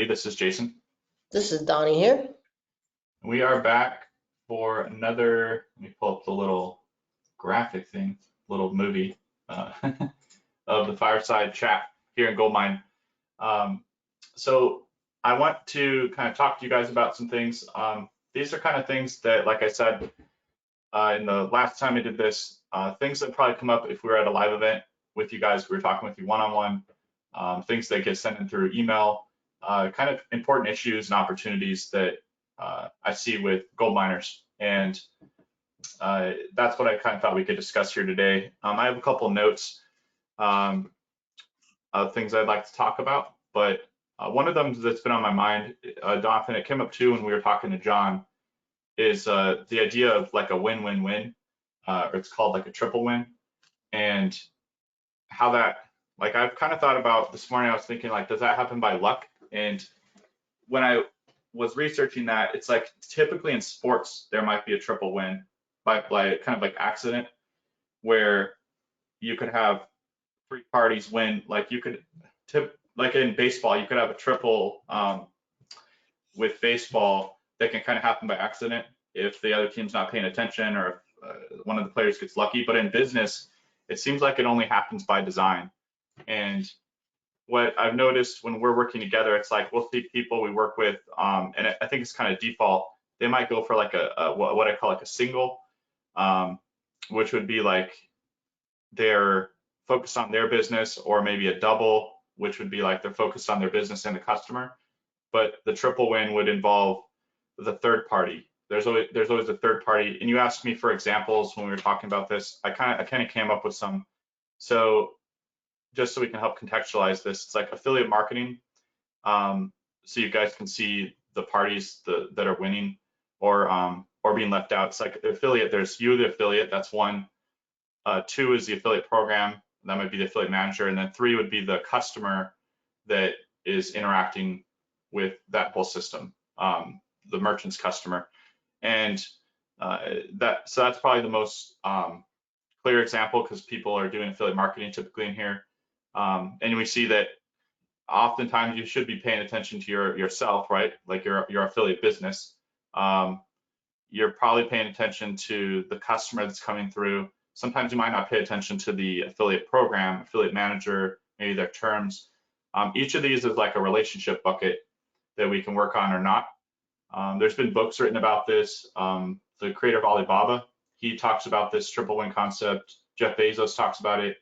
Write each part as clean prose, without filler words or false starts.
Hey, this is Jason. This is Donnie here. We are back for another, let me pull up the little graphic thing, little movie uh, of the Fireside chat here in Goldmine. Um, so I want to kind of talk to you guys about some things. These are kind of things that, like I said, in the last time I did this, things that probably come up if we were at a live event with you guys, we were talking with you one-on-one, things that get sent in through email, kind of important issues and opportunities that I see with gold miners. And that's what I kind of thought we could discuss here today. I have a couple of notes um, of things I'd like to talk about, but one of them that's been on my mind, Jonathan, it came up too when we were talking to John, is the idea of like a win-win-win, or it's called like a triple win, and how that, like I've kind of thought about this morning, I was thinking like, does that happen by luck? And when I was researching that, it's like typically in sports, there might be a triple win by kind of like accident, where you could have three parties win, like you could like in baseball, you could have a triple with baseball that can kind of happen by accident if the other team's not paying attention or if one of the players gets lucky. But in business, it seems like it only happens by design. And what I've noticed when we're working together, it's like we'll see people we work with, and I think it's kind of default. They might go for like a what I call like a single, which would be like they're focused on their business, or maybe a double, which would be like they're focused on their business and the customer. But the triple win would involve the third party. There's always a third party. And you asked me for examples when we were talking about this. I kind of came up with some. So just so we can help contextualize this, it's like affiliate marketing. So you guys can see the parties that are winning or being left out. It's like the affiliate. There's you, the affiliate. That's one. Two is the affiliate program. That might be the affiliate manager, and then three would be the customer that is interacting with that whole system, the merchant's customer. And so that's probably the most clear example because people are doing affiliate marketing typically in here. And we see that oftentimes you should be paying attention to yourself, right? Like your affiliate business. You're probably paying attention to the customer that's coming through. Sometimes you might not pay attention to the affiliate program, affiliate manager, maybe their terms. Each of these is like a relationship bucket that we can work on or not. There's been books written about this. The creator of Alibaba, he talks about this triple win concept. Jeff Bezos talks about it,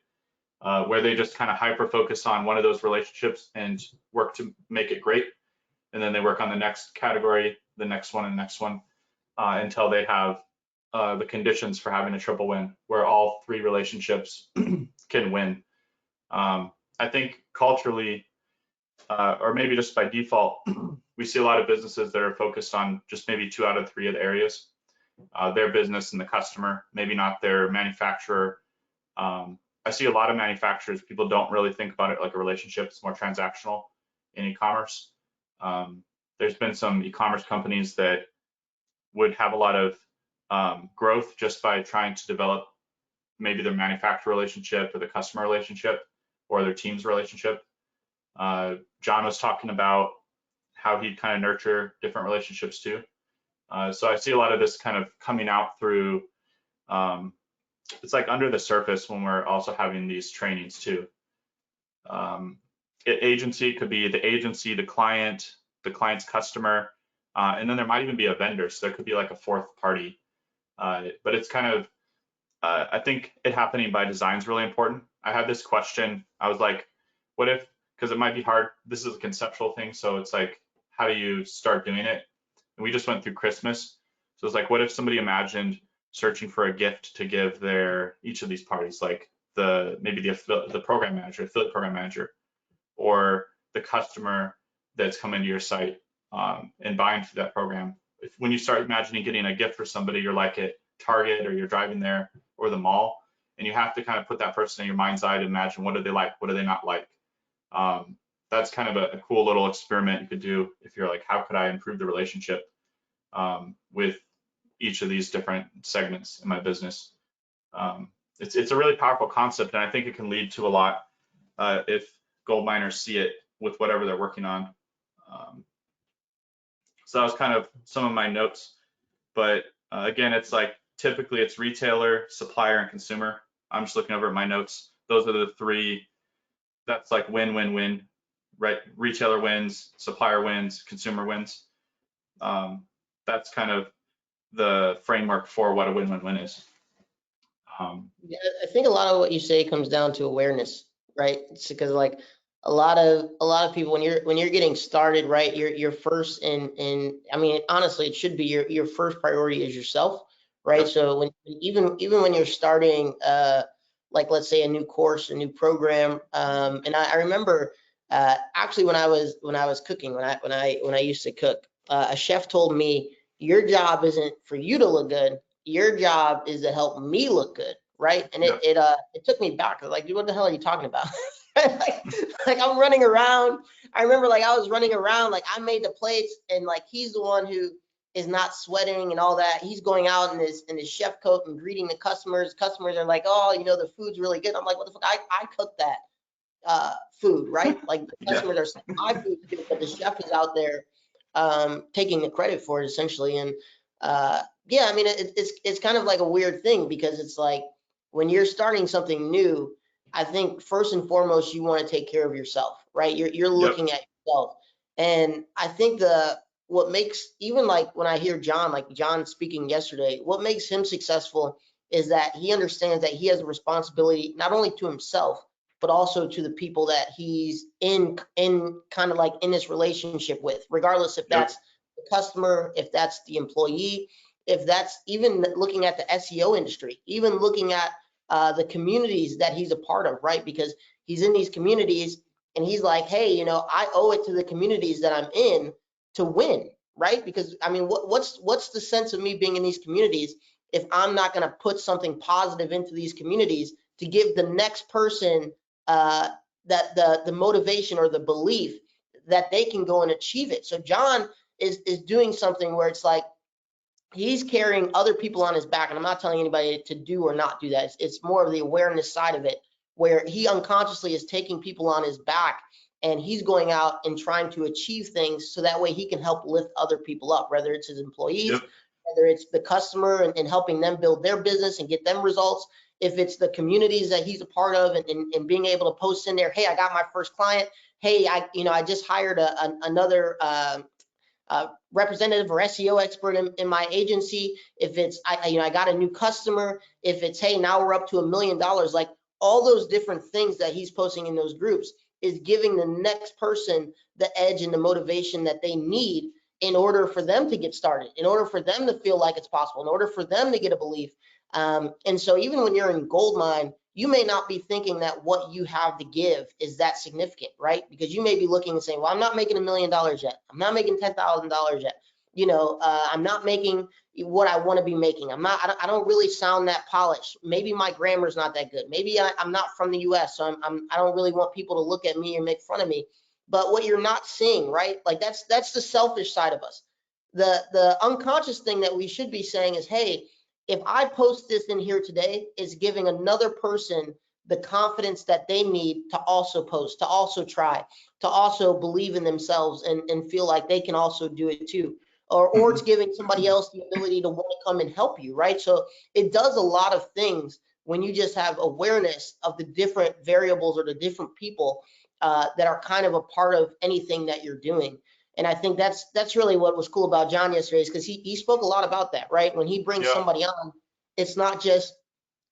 where they just kind of hyper focus on one of those relationships and work to make it great. And then they work on the next category, the next one, and the next one, until they have the conditions for having a triple win, where all three relationships can win. I think culturally, or maybe just by default, we see a lot of businesses that are focused on just maybe two out of three of the areas, their business and the customer, maybe not their manufacturer. I see a lot of manufacturers, people don't really think about it like a relationship. It's more transactional in e-commerce. There's been some e-commerce companies that would have a lot of growth just by trying to develop maybe their manufacturer relationship or the customer relationship or their team's relationship. John was talking about how he'd kind of nurture different relationships too. So I see a lot of this kind of coming out through, it's like under the surface when we're also having these trainings too. Agency could be the agency, the client's customer, and then there might even be a vendor. So there could be like a fourth party. But it's kind of, I think it happening by design is really important. I had this question. I was like, what if, because it might be hard. This is a conceptual thing. So it's like, how do you start doing it? And we just went through Christmas. So it's like, what if somebody imagined searching for a gift to give each of these parties, like maybe the program manager, affiliate program manager, or the customer that's coming to your site and buying through that program. When you start imagining getting a gift for somebody, you're like at Target or you're driving there or the mall, and you have to kind of put that person in your mind's eye to imagine what do they like, what do they not like. That's kind of a cool little experiment you could do if you're like, how could I improve the relationship with each of these different segments in my business? It's a really powerful concept, and I think it can lead to a lot if gold miners see it with whatever they're working on. So that was kind of some of my notes. But again, it's like typically it's retailer, supplier, and consumer. I'm just looking over at my notes. Those are the three. That's like win, win, win. Right? Retailer wins, supplier wins, consumer wins. That's kind of the framework for what a win-win-win is. Yeah, I think a lot of what you say comes down to awareness, right? It's because like a lot of people when you're getting started, right? Your first and I mean honestly, it should be your first priority is yourself, right? Yep. So when even when you're starting like let's say a new course, a new program, and I remember actually when I was cooking when I used to cook, a chef told me your job isn't for you to look good, your job is to help me look good, right? And Yep. it took me back. I was like, dude, what the hell are you talking about? like, like I'm running around. I remember like I was running around, like I made the plates, and like he's the one who is not sweating and all that. He's going out in his chef coat and greeting the customers. Customers are like, oh, the food's really good. I'm like, what the fuck? I cooked that food, right? Like the Yeah. customers are saying my food's good, but the chef is out there taking the credit for it essentially. And yeah, I mean, it's kind of like a weird thing because it's like when you're starting something new, I think first and foremost you want to take care of yourself, right? You're Yep. looking at yourself, and I think the what makes even like when I hear John, like John speaking yesterday, what makes him successful is that he understands that he has a responsibility not only to himself but also to the people that he's in kind of like in this relationship with, regardless if Yep. that's the customer, if that's the employee, if that's even looking at the SEO industry, even looking at the communities that he's a part of, right? Because he's in these communities and he's like, hey, I owe it to the communities that I'm in to win, right? Because I mean, what's the sense of me being in these communities if I'm not going to put something positive into these communities to give the next person uh, that the motivation or the belief that they can go and achieve it. So John is doing something where it's like he's carrying other people on his back, and I'm not telling anybody to do or not do that. It's more of the awareness side of it, where he unconsciously is taking people on his back, and he's going out and trying to achieve things so that way he can help lift other people up, whether it's his employees, Yep. whether it's the customer and helping them build their business and get them results, if it's the communities that he's a part of and being able to post in there, hey, I got my first client. Hey, I just hired another representative or SEO expert in my agency. If it's I got a new customer. If it's hey, now we're up to $1 million. Like all those different things that he's posting in those groups is giving the next person the edge and the motivation that they need in order for them to get started, in order for them to feel like it's possible, in order for them to get a belief. And so even when you're in gold mine, you may not be thinking that what you have to give is that significant, right? Because you may be looking and saying, well, I'm not making $1 million yet. I'm not making $10,000 yet. I'm not making what I want to be making. I don't really sound that polished. Maybe my grammar's not that good. Maybe I'm not from the US, so I don't really want people to look at me and make fun of me. But what you're not seeing, right? Like that's the selfish side of us. The unconscious thing that we should be saying is, hey, if I post this in here today, it's giving another person the confidence that they need to also post, to also try, to also believe in themselves and feel like they can also do it too. Or it's Mhm. giving somebody else the ability to want to come and help you, right? So it does a lot of things when you just have awareness of the different variables or the different people that are kind of a part of anything that you're doing. And I think that's really what was cool about John yesterday, is because he spoke a lot about that, right? When he brings Yeah. somebody on, it's not just,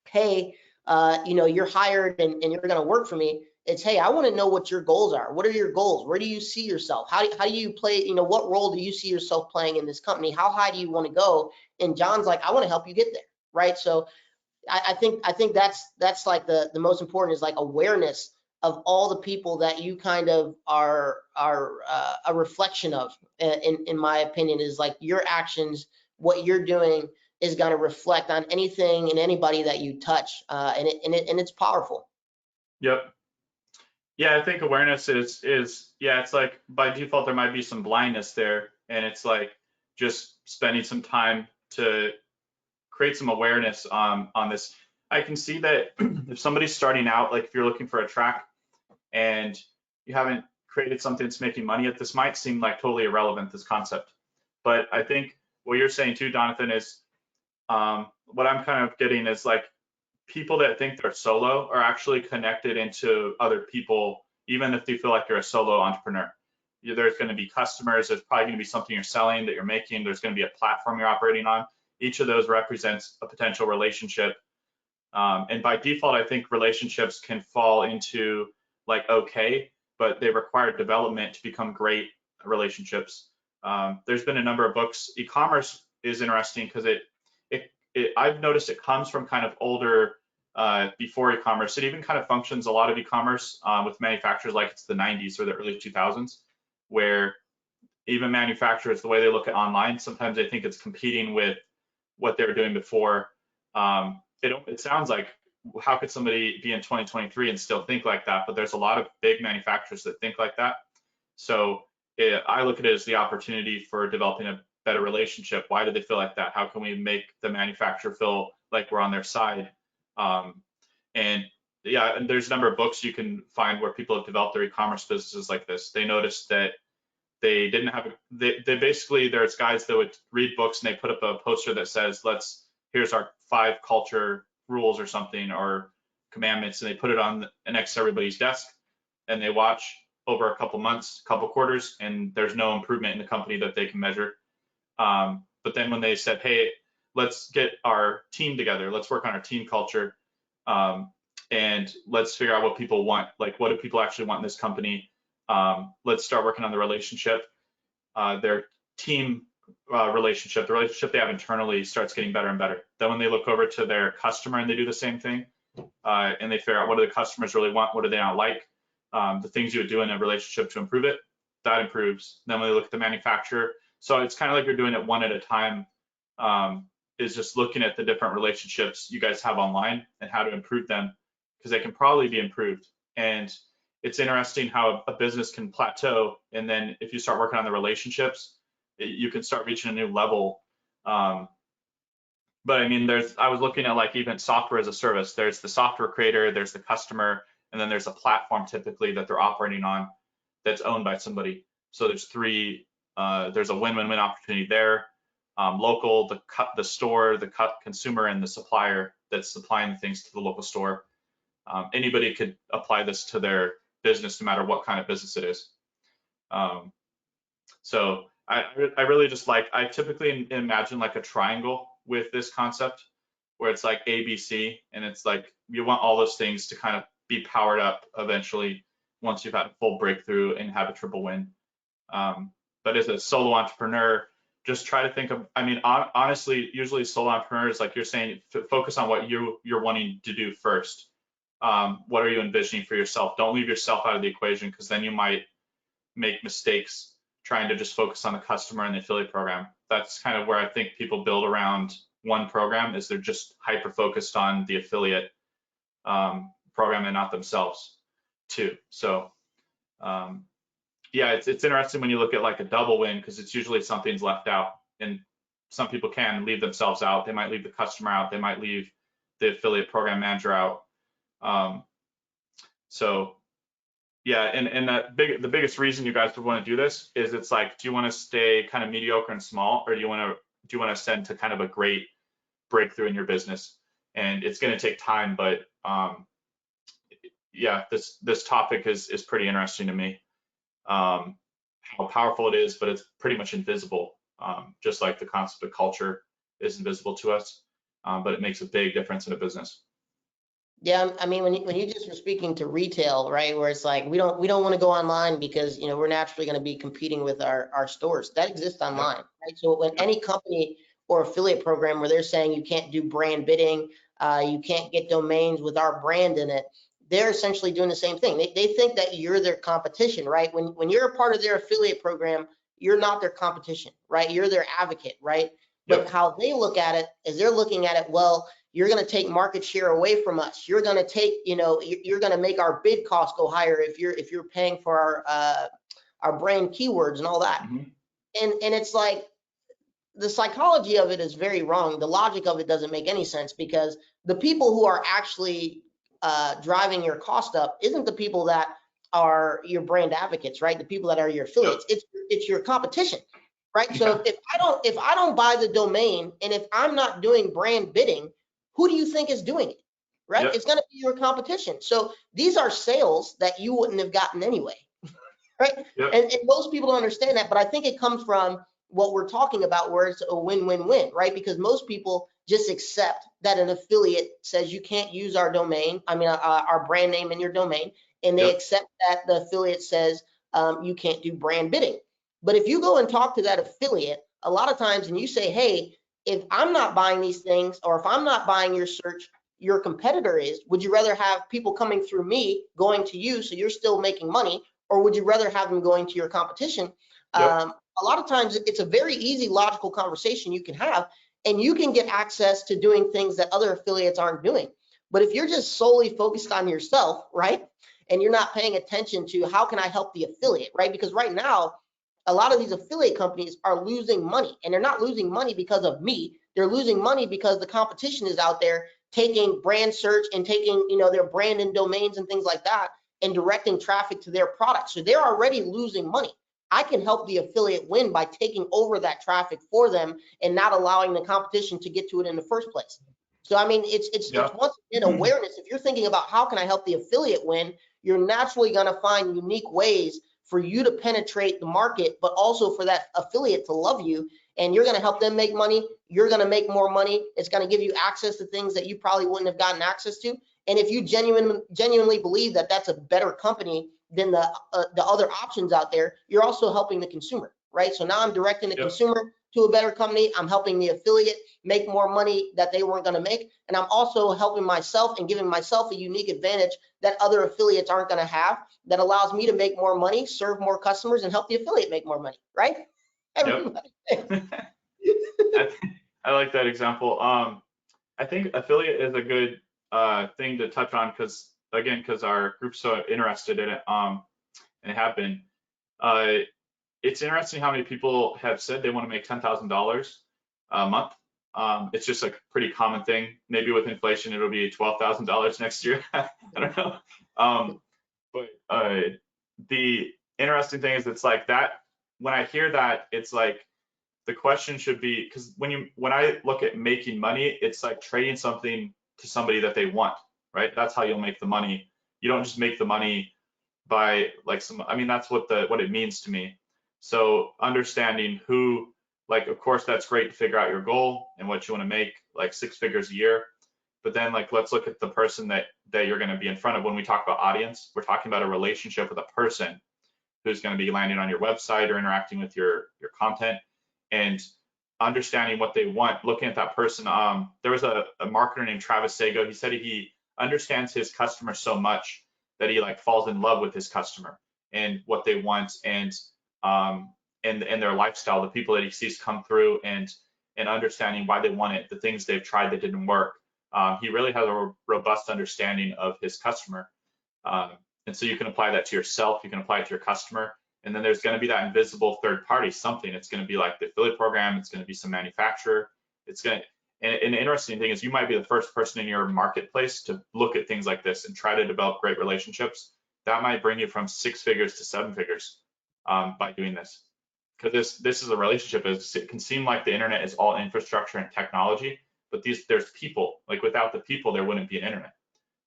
hey, you're hired and you're going to work for me. It's, hey, I want to know what your goals are. What are your goals? Where do you see yourself? How do you play, what role do you see yourself playing in this company? How high do you want to go? And John's like, I want to help you get there, right? So I think that's like the most important is like awareness of all the people that you kind of are a reflection of. In my opinion, is like your actions, what you're doing is going to reflect on anything and anybody that you touch, and it's powerful. Yep. Yeah, I think awareness is yeah, it's like by default there might be some blindness there, and it's like just spending some time to create some awareness on this. I can see that if somebody's starting out, like if you're looking for a track and you haven't created something that's making money, this might seem like totally irrelevant, this concept. But I think what you're saying too, Jonathan, is what I'm kind of getting is like people that think they're solo are actually connected into other people, even if they feel like you're a solo entrepreneur. There's going to be customers, there's probably going to be something you're selling that you're making, there's going to be a platform you're operating on. Each of those represents a potential relationship. And by default, I think relationships can fall into like okay, but they require development to become great relationships. There's been a number of books. E-commerce is interesting because I've noticed it comes from kind of older, before e-commerce. It even kind of functions a lot of e-commerce with manufacturers like it's the 90s or the early 2000s, where even manufacturers, the way they look at online, sometimes they think it's competing with what they were doing before. It sounds like, how could somebody be in 2023 and still think like that? But there's a lot of big manufacturers that think like that. So I look at it as the opportunity for developing a better relationship. Why do they feel like that? How can we make the manufacturer feel like we're on their side? And yeah, and there's a number of books you can find where people have developed their e-commerce businesses like this. They noticed that they didn't have, they basically, there's guys that would read books and they put up a poster that says, here's our 5 culture rules or something, or commandments, and they put it on next to everybody's desk, and they watch over a couple months, couple quarters, and there's no improvement in the company that they can measure. But then when they said, hey, let's get our team together, let's work on our team culture, and let's figure out what people want, like what do people actually want in this company, let's start working on the relationship, their team relationship, the relationship they have internally starts getting better and better. Then when they look over to their customer and they do the same thing, and they figure out what do the customers really want, what do they not like, the things you would do in a relationship to improve it, that improves. Then when they look at the manufacturer, so it's kind of like you're doing it one at a time, is just looking at the different relationships you guys have online and how to improve them, because they can probably be improved. And it's interesting how a business can plateau, and then if you start working on the relationships, you can start reaching a new level. But I mean, I was looking at like even software as a service. There's the software creator, there's the customer, and then there's a platform typically that they're operating on that's owned by somebody. So there's there's a win-win-win opportunity there. Local, the store, the consumer, and the supplier that's supplying the things to the local store. Anybody could apply this to their business, no matter what kind of business it is. So I really just I typically imagine like a triangle with this concept, where it's like ABC, and it's like you want all those things to kind of be powered up eventually once you've had a full breakthrough and have a triple win. But as a solo entrepreneur, just try to think of, I mean, honestly, usually solo entrepreneurs, like you're saying, focus on what you're wanting to do first. What are you envisioning for yourself? Don't leave yourself out of the equation, because then you might make mistakes trying to just focus on the customer and the affiliate program. That's kind of where I think people build around one program, is they're just hyper focused on the affiliate program and not themselves too. So yeah, it's interesting when you look at like a double win, because it's usually something's left out, and some people can leave themselves out. They might leave the customer out, they might leave the affiliate program manager out. So yeah, and the biggest reason you guys would want to do this is, it's like, do you want to stay kind of mediocre and small, or do you want to ascend to kind of a great breakthrough in your business? And it's going to take time, but yeah, this topic is pretty interesting to me. How powerful it is, but it's pretty much invisible, just like the concept of culture is invisible to us, but it makes a big difference in a business. Yeah, I mean, when you just were speaking to retail, right, where it's like we don't want to go online because we're naturally going to be competing with our stores that exist online, right? So when any company or affiliate program where they're saying you can't do brand bidding, you can't get domains with our brand in it, they're essentially doing the same thing. They think that you're their competition, right? When you're a part of their affiliate program, you're not their competition, right? You're their advocate, right? But how they look at it is they're looking at it, well, you're going to take market share away from us. You're going to take, you're going to make our bid costs go higher if you're paying for our brand keywords and all that. Mm-hmm. And it's like, the psychology of it is very wrong. The logic of it doesn't make any sense, because the people who are actually driving your cost up isn't the people that are your brand advocates, right? The people that are your affiliates. It's your competition, right? Yeah. So if I don't buy the domain, and if I'm not doing brand bidding, who do you think is doing it, right? Yep. It's going to be your competition. So these are sales that you wouldn't have gotten anyway, right? Yep. And most people don't understand that, but I think it comes from what we're talking about, where it's a win-win-win, right? Because most people just accept that an affiliate says you can't use our domain, our brand name in your domain, and they Yep. accept that the affiliate says you can't do brand bidding. But if you go and talk to that affiliate a lot of times and you say, hey, if I'm not buying these things, or if I'm not buying your search, your competitor is, would you rather have people coming through me going to you so you're still making money, or would you rather have them going to your competition? Yep. A lot of times it's a very easy, logical conversation you can have, and you can get access to doing things that other affiliates aren't doing. But if you're just solely focused on yourself, right, and you're not paying attention to how can I help the affiliate, right? Because right now, a lot of these affiliate companies are losing money, and they're not losing money because of me. They're losing money because the competition is out there taking brand search and taking, their brand and domains and things like that, and directing traffic to their products. So they're already losing money. I can help the affiliate win by taking over that traffic for them and not allowing the competition to get to it in the first place. So I mean, it's Yep. once again awareness. If you're thinking about how can I help the affiliate win, you're naturally going to find unique ways for you to penetrate the market, but also for that affiliate to love you, and you're going to help them make money. You're going to make more money. It's going to give you access to things that you probably wouldn't have gotten access to. And if you genuinely believe that that's a better company than the other options out there, you're also helping the consumer, right? So now I'm directing the Yep. consumer to a better company. I'm helping the affiliate make more money that they weren't going to make. And I'm also helping myself and giving myself a unique advantage that other affiliates aren't going to have, that allows me to make more money, serve more customers, and help the affiliate make more money, right? Yep. Everybody. I, I like that example. I think affiliate is a good thing to touch on because our group's so interested in it, and have been. Uh, it's interesting how many people have said they want to make $10,000 a month. It's just a pretty common thing. Maybe with inflation, it'll be $12,000 next year. I don't know. But the interesting thing is, it's like that. When I hear that, it's like the question should be, because when I look at making money, it's like trading something to somebody that they want, right? That's how you'll make the money. You don't just make the money by like that's what it means to me. So understanding who, like, of course, that's great to figure out your goal and what you want to make, like 6 figures a year. But then, like, let's look at the person that you're going to be in front of. When we talk about audience, we're talking about a relationship with a person who's going to be landing on your website or interacting with your content, and understanding what they want, looking at that person. There was a marketer named Travis Sago. He said he understands his customer so much that he like falls in love with his customer and what they want, and their lifestyle, the people that he sees come through, and understanding why they want it, the things they've tried that didn't work. He really has a robust understanding of his customer. And so you can apply that to yourself, you can apply it to your customer, and then there's going to be that invisible third party, something. It's going to be like the affiliate program, it's going to be some manufacturer. It's going to, and the interesting thing is, you might be the first person in your marketplace to look at things like this and try to develop great relationships. That might bring you from 6 figures to 7 figures by doing this. Because this is a relationship. It can seem like the internet is all infrastructure and technology, but there's people. Like, without the people, there wouldn't be an internet.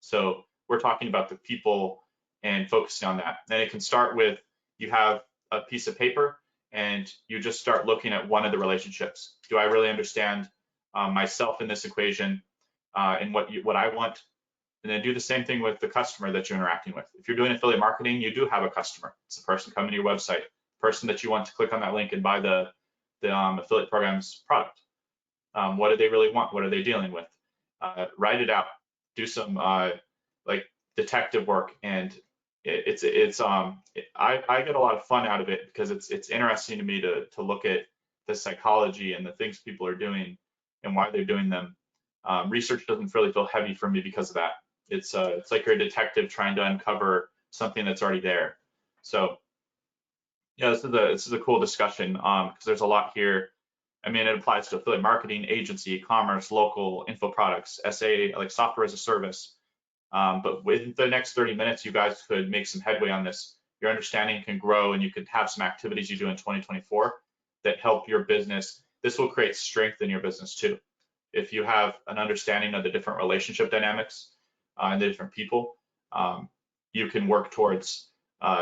So we're talking about the people and focusing on that. And it can start with, you have a piece of paper and you just start looking at one of the relationships. Do I really understand myself in this equation, and what I want? And then do the same thing with the customer that you're interacting with. If you're doing affiliate marketing, you do have a customer. It's the person coming to your website, person that you want to click on that link and buy the affiliate program's product. What do they really want? What are they dealing with? Write it out. Do some like detective work, and I get a lot of fun out of it, because it's interesting to me to look at the psychology and the things people are doing and why they're doing them. Research doesn't really feel heavy for me because of that. It's like you're a detective trying to uncover something that's already there. So yeah, this is a cool discussion, because there's a lot here. I mean, it applies to affiliate marketing, agency, commerce, local, info products, SA, like software as a service. But within the next 30 minutes, you guys could make some headway on this. Your understanding can grow, and you could have some activities you do in 2024 that help your business. This will create strength in your business too. If you have an understanding of the different relationship dynamics and the different people, you can work towards.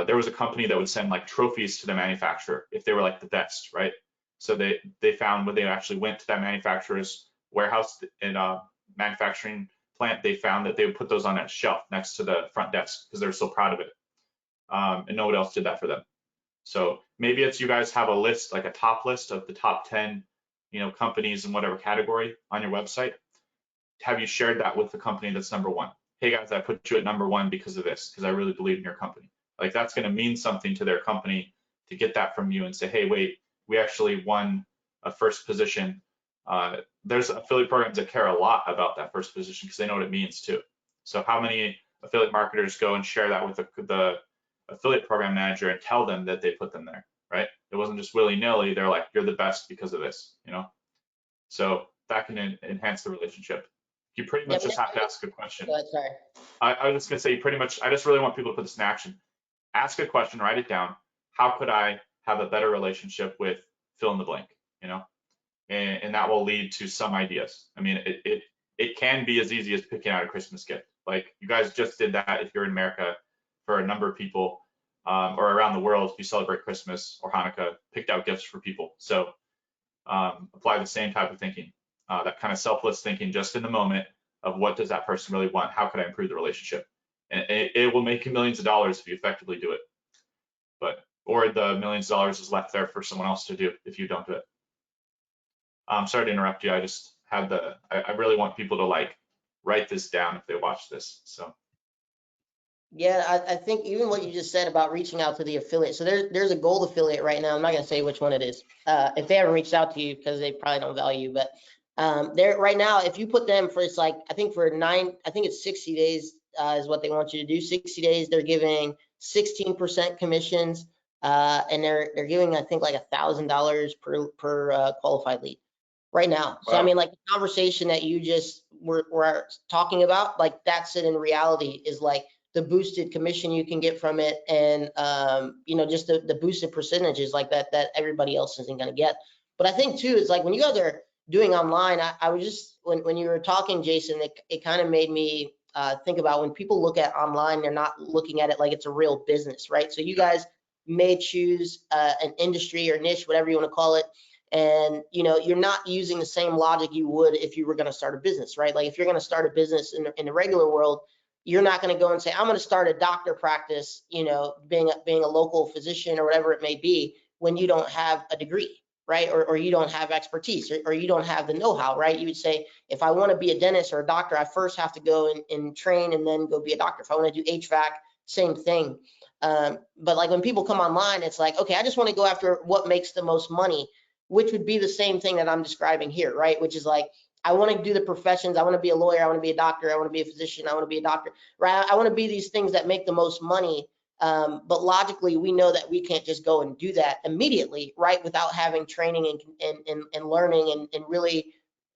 There was a company that would send like trophies to the manufacturer if they were like the best, right? So they found when they actually went to that manufacturer's warehouse and manufacturing plant, they found that they would put those on a shelf next to the front desk because they're so proud of it. And no one else did that for them. So maybe it's you guys have a list, like a top list of the top 10, companies in whatever category on your website. Have you shared that with the company that's number one? Hey guys, I put you at number one because of this, because I really believe in your company. Like that's going to mean something to their company to get that from you and say, hey, wait, we actually won a first position. There's affiliate programs that care a lot about that first position because they know what it means too. So how many affiliate marketers go and share that with the affiliate program manager and tell them that they put them there, right? It wasn't just willy-nilly. They're like, you're the best because of this, So that can enhance the relationship. You pretty much just have to ask a question. Go ahead, sorry. I was just gonna say, I just really want people to put this in action. Ask a question, write it down. How could I have a better relationship with fill in the blank, and that will lead to some ideas. I mean, it can be as easy as picking out a Christmas gift. Like you guys just did that if you're in America for a number of people, or around the world, if you celebrate Christmas or Hanukkah, picked out gifts for people. So apply the same type of thinking, that kind of selfless thinking just in the moment of what does that person really want? How could I improve the relationship? And it will make you millions of dollars if you effectively do it. Or the millions of dollars is left there for someone else to do if you don't do it. I'm sorry to interrupt you. I just had I really want people to like write this down if they watch this. So. Yeah, I think even what you just said about reaching out to the affiliate. So there's a gold affiliate right now. I'm not going to say which one it is. If they haven't reached out to you because they probably don't value you, but they're right now, if you put them for, it's like, I think it's 60 days is what they want you to do. 60 days, they're giving 16% commissions, and they're giving, I think, like $1,000 per qualified lead right now. Wow. So I mean, like the conversation that you just were talking about, like that's it in reality, is like the boosted commission you can get from it, and just the boosted percentages like that everybody else isn't going to get. But I think too, it's like when you guys are doing online, I was just, when you were talking, Jason, it kind of made me think about when people look at online, they're not looking at it like it's a real business, right? So you guys may choose an industry or niche, whatever you want to call it, and you're not using the same logic you would if you were going to start a business, right? Like if you're going to start a business in the regular world, you're not going to go and say, I'm going to start a doctor practice, being a local physician or whatever it may be, when you don't have a degree, right? Or you don't have expertise, or you don't have the know-how, right? You would say, if I want to be a dentist or a doctor, I first have to go and train and then go be a doctor. If I want to do HVAC, same thing. But like when people come online, it's like, okay, I just want to go after what makes the most money, which would be the same thing that I'm describing here, right? Which is like, I want to do the professions. I want to be a lawyer. I want to be a doctor. I want to be a physician. I want to be a doctor, right? I want to be these things that make the most money. But logically, we know that we can't just go and do that immediately, right? Without having training and learning and really,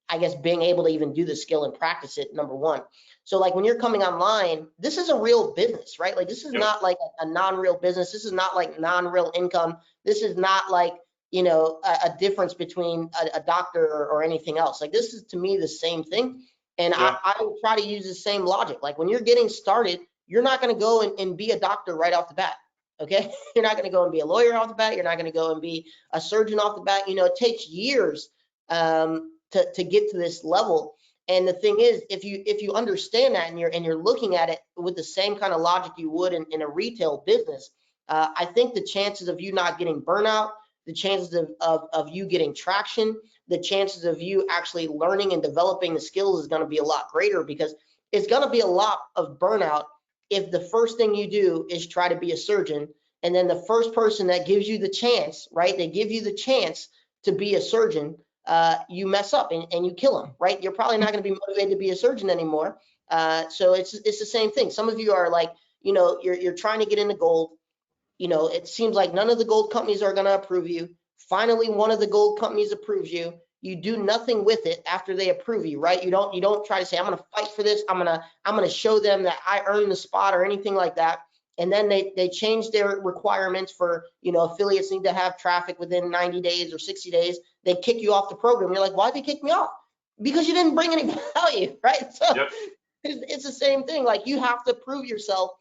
I guess, being able to even do the skill and practice it, number one. So like when you're coming online, this is a real business, right? Like this is not like a non-real business. This is not like non-real income. This is not like, a difference between a doctor or anything else. Like this is, to me, the same thing. And I will try to use the same logic. Like when you're getting started, you're not going to go and be a doctor right off the bat. Okay. You're not going to go and be a lawyer off the bat. You're not going to go and be a surgeon off the bat. It takes years to get to this level. And the thing is, if you understand that and you're looking at it with the same kind of logic you would in a retail business, I think the chances of you not getting burnout, the chances of you getting traction, the chances of you actually learning and developing the skills is going to be a lot greater, because it's going to be a lot of burnout if the first thing you do is try to be a surgeon, and then the first person that gives you the chance, right? They give you the chance to be a surgeon, you mess up and you kill them, right? You're probably not going to be motivated to be a surgeon anymore. So it's the same thing. Some of you are like, you're trying to get into gold. It seems like none of the gold companies are going to approve you. Finally, one of the gold companies approves you. you do nothing with it after they approve you, right? You don't try to say, I'm going to fight for this. I'm going to show them that I earned the spot or anything like that. And then they change their requirements for, affiliates need to have traffic within 90 days or 60 days. They kick you off the program. You're like, why'd they kick me off? Because you didn't bring any value, right? So Yep. it's the same thing. Like, you have to prove yourself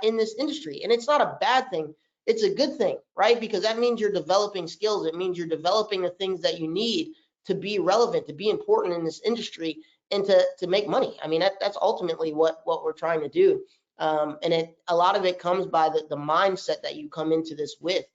in this industry. And it's not a bad thing. It's a good thing, right? Because that means you're developing skills. It means you're developing the things that you need to be relevant, to be important in this industry, and to make money. I mean, that's ultimately what we're trying to do. And a lot of it comes by the mindset that you come into this with.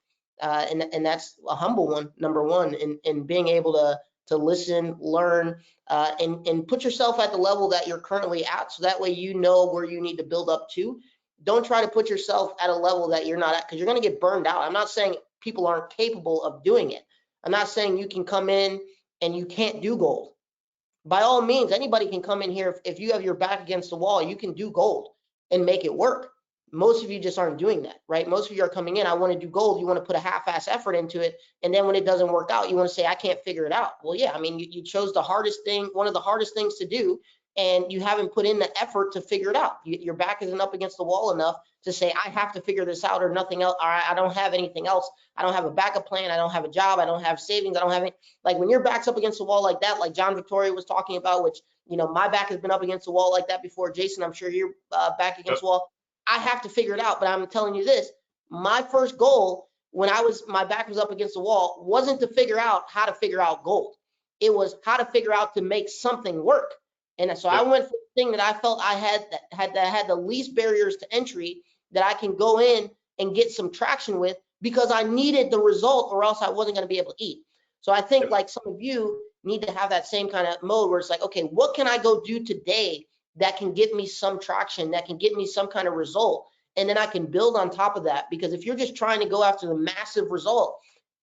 And that's a humble one, number one, in being able to listen, learn, and put yourself at the level that you're currently at. So that way, you know where you need to build up to. Don't try to put yourself at a level that you're not at, because you're going to get burned out. I'm not saying people aren't capable of doing it. I'm not saying you can come in and you can't do gold. By all means, anybody can come in here. If you have your back against the wall, you can do gold and make it work. Most of you just aren't doing that, right? Most of you are coming in, I want to do gold. You want to put a half-ass effort into it. And then when it doesn't work out, you want to say, I can't figure it out. Well, yeah, I mean, you chose the hardest thing, one of the hardest things to do, and you haven't put in the effort to figure it out. Your back isn't up against the wall enough to say, I have to figure this out or nothing else. Or I don't have anything else. I don't have a backup plan. I don't have a job. I don't have savings. I don't have any. Like, when your back's up against the wall like that, like John Victoria was talking about, which, my back has been up against the wall like that before. Jason, I'm sure you're back against the wall. I have to figure it out. But I'm telling you this, my first goal when my back was up against the wall wasn't to figure out how to figure out gold. It was how to figure out to make something work. And so I went for the thing that I felt I had the least barriers to entry, that I can go in and get some traction with, because I needed the result, or else I wasn't going to be able to eat. So I think, like, some of you need to have that same kind of mode where it's like, okay, what can I go do today that can give me some traction, that can get me some kind of result, and then I can build on top of that. Because if you're just trying to go after the massive result,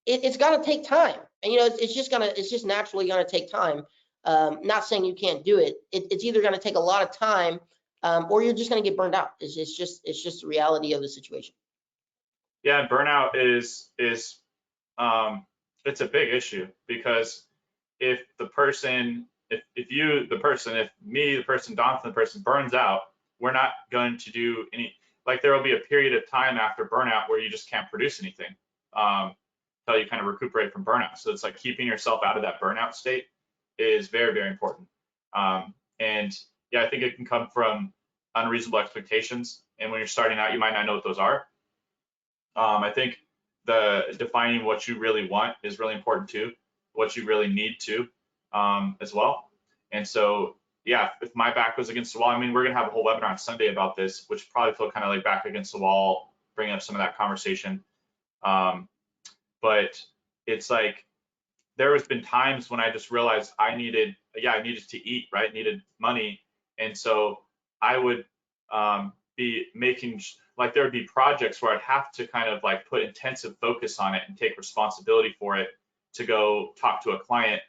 it's going to take time. And it's just naturally going to take time. Not saying you can't do it. It's either going to take a lot of time, or you're just going to get burned out. It's just the reality of the situation. Yeah, and burnout is it's a big issue, because if the person, if you, the person, if me, the person, Donathan, the person burns out, we're not going to do any, like, there will be a period of time after burnout where you just can't produce anything until you kind of recuperate from burnout. So it's like keeping yourself out of that burnout state is very, very important. And yeah, I think it can come from unreasonable expectations. And when you're starting out, you might not know what those are. I think the defining what you really want is really important too, what you really need to as well. And so, yeah, if my back was against the wall, I mean, we're gonna have a whole webinar on Sunday about this, which probably feel kind of like back against the wall, bringing up some of that conversation. But it's like, there has been times when I just realized I needed to eat, right? Needed money. And so I would be making, like, there would be projects where I'd have to kind of like put intensive focus on it and take responsibility for it to go talk to a client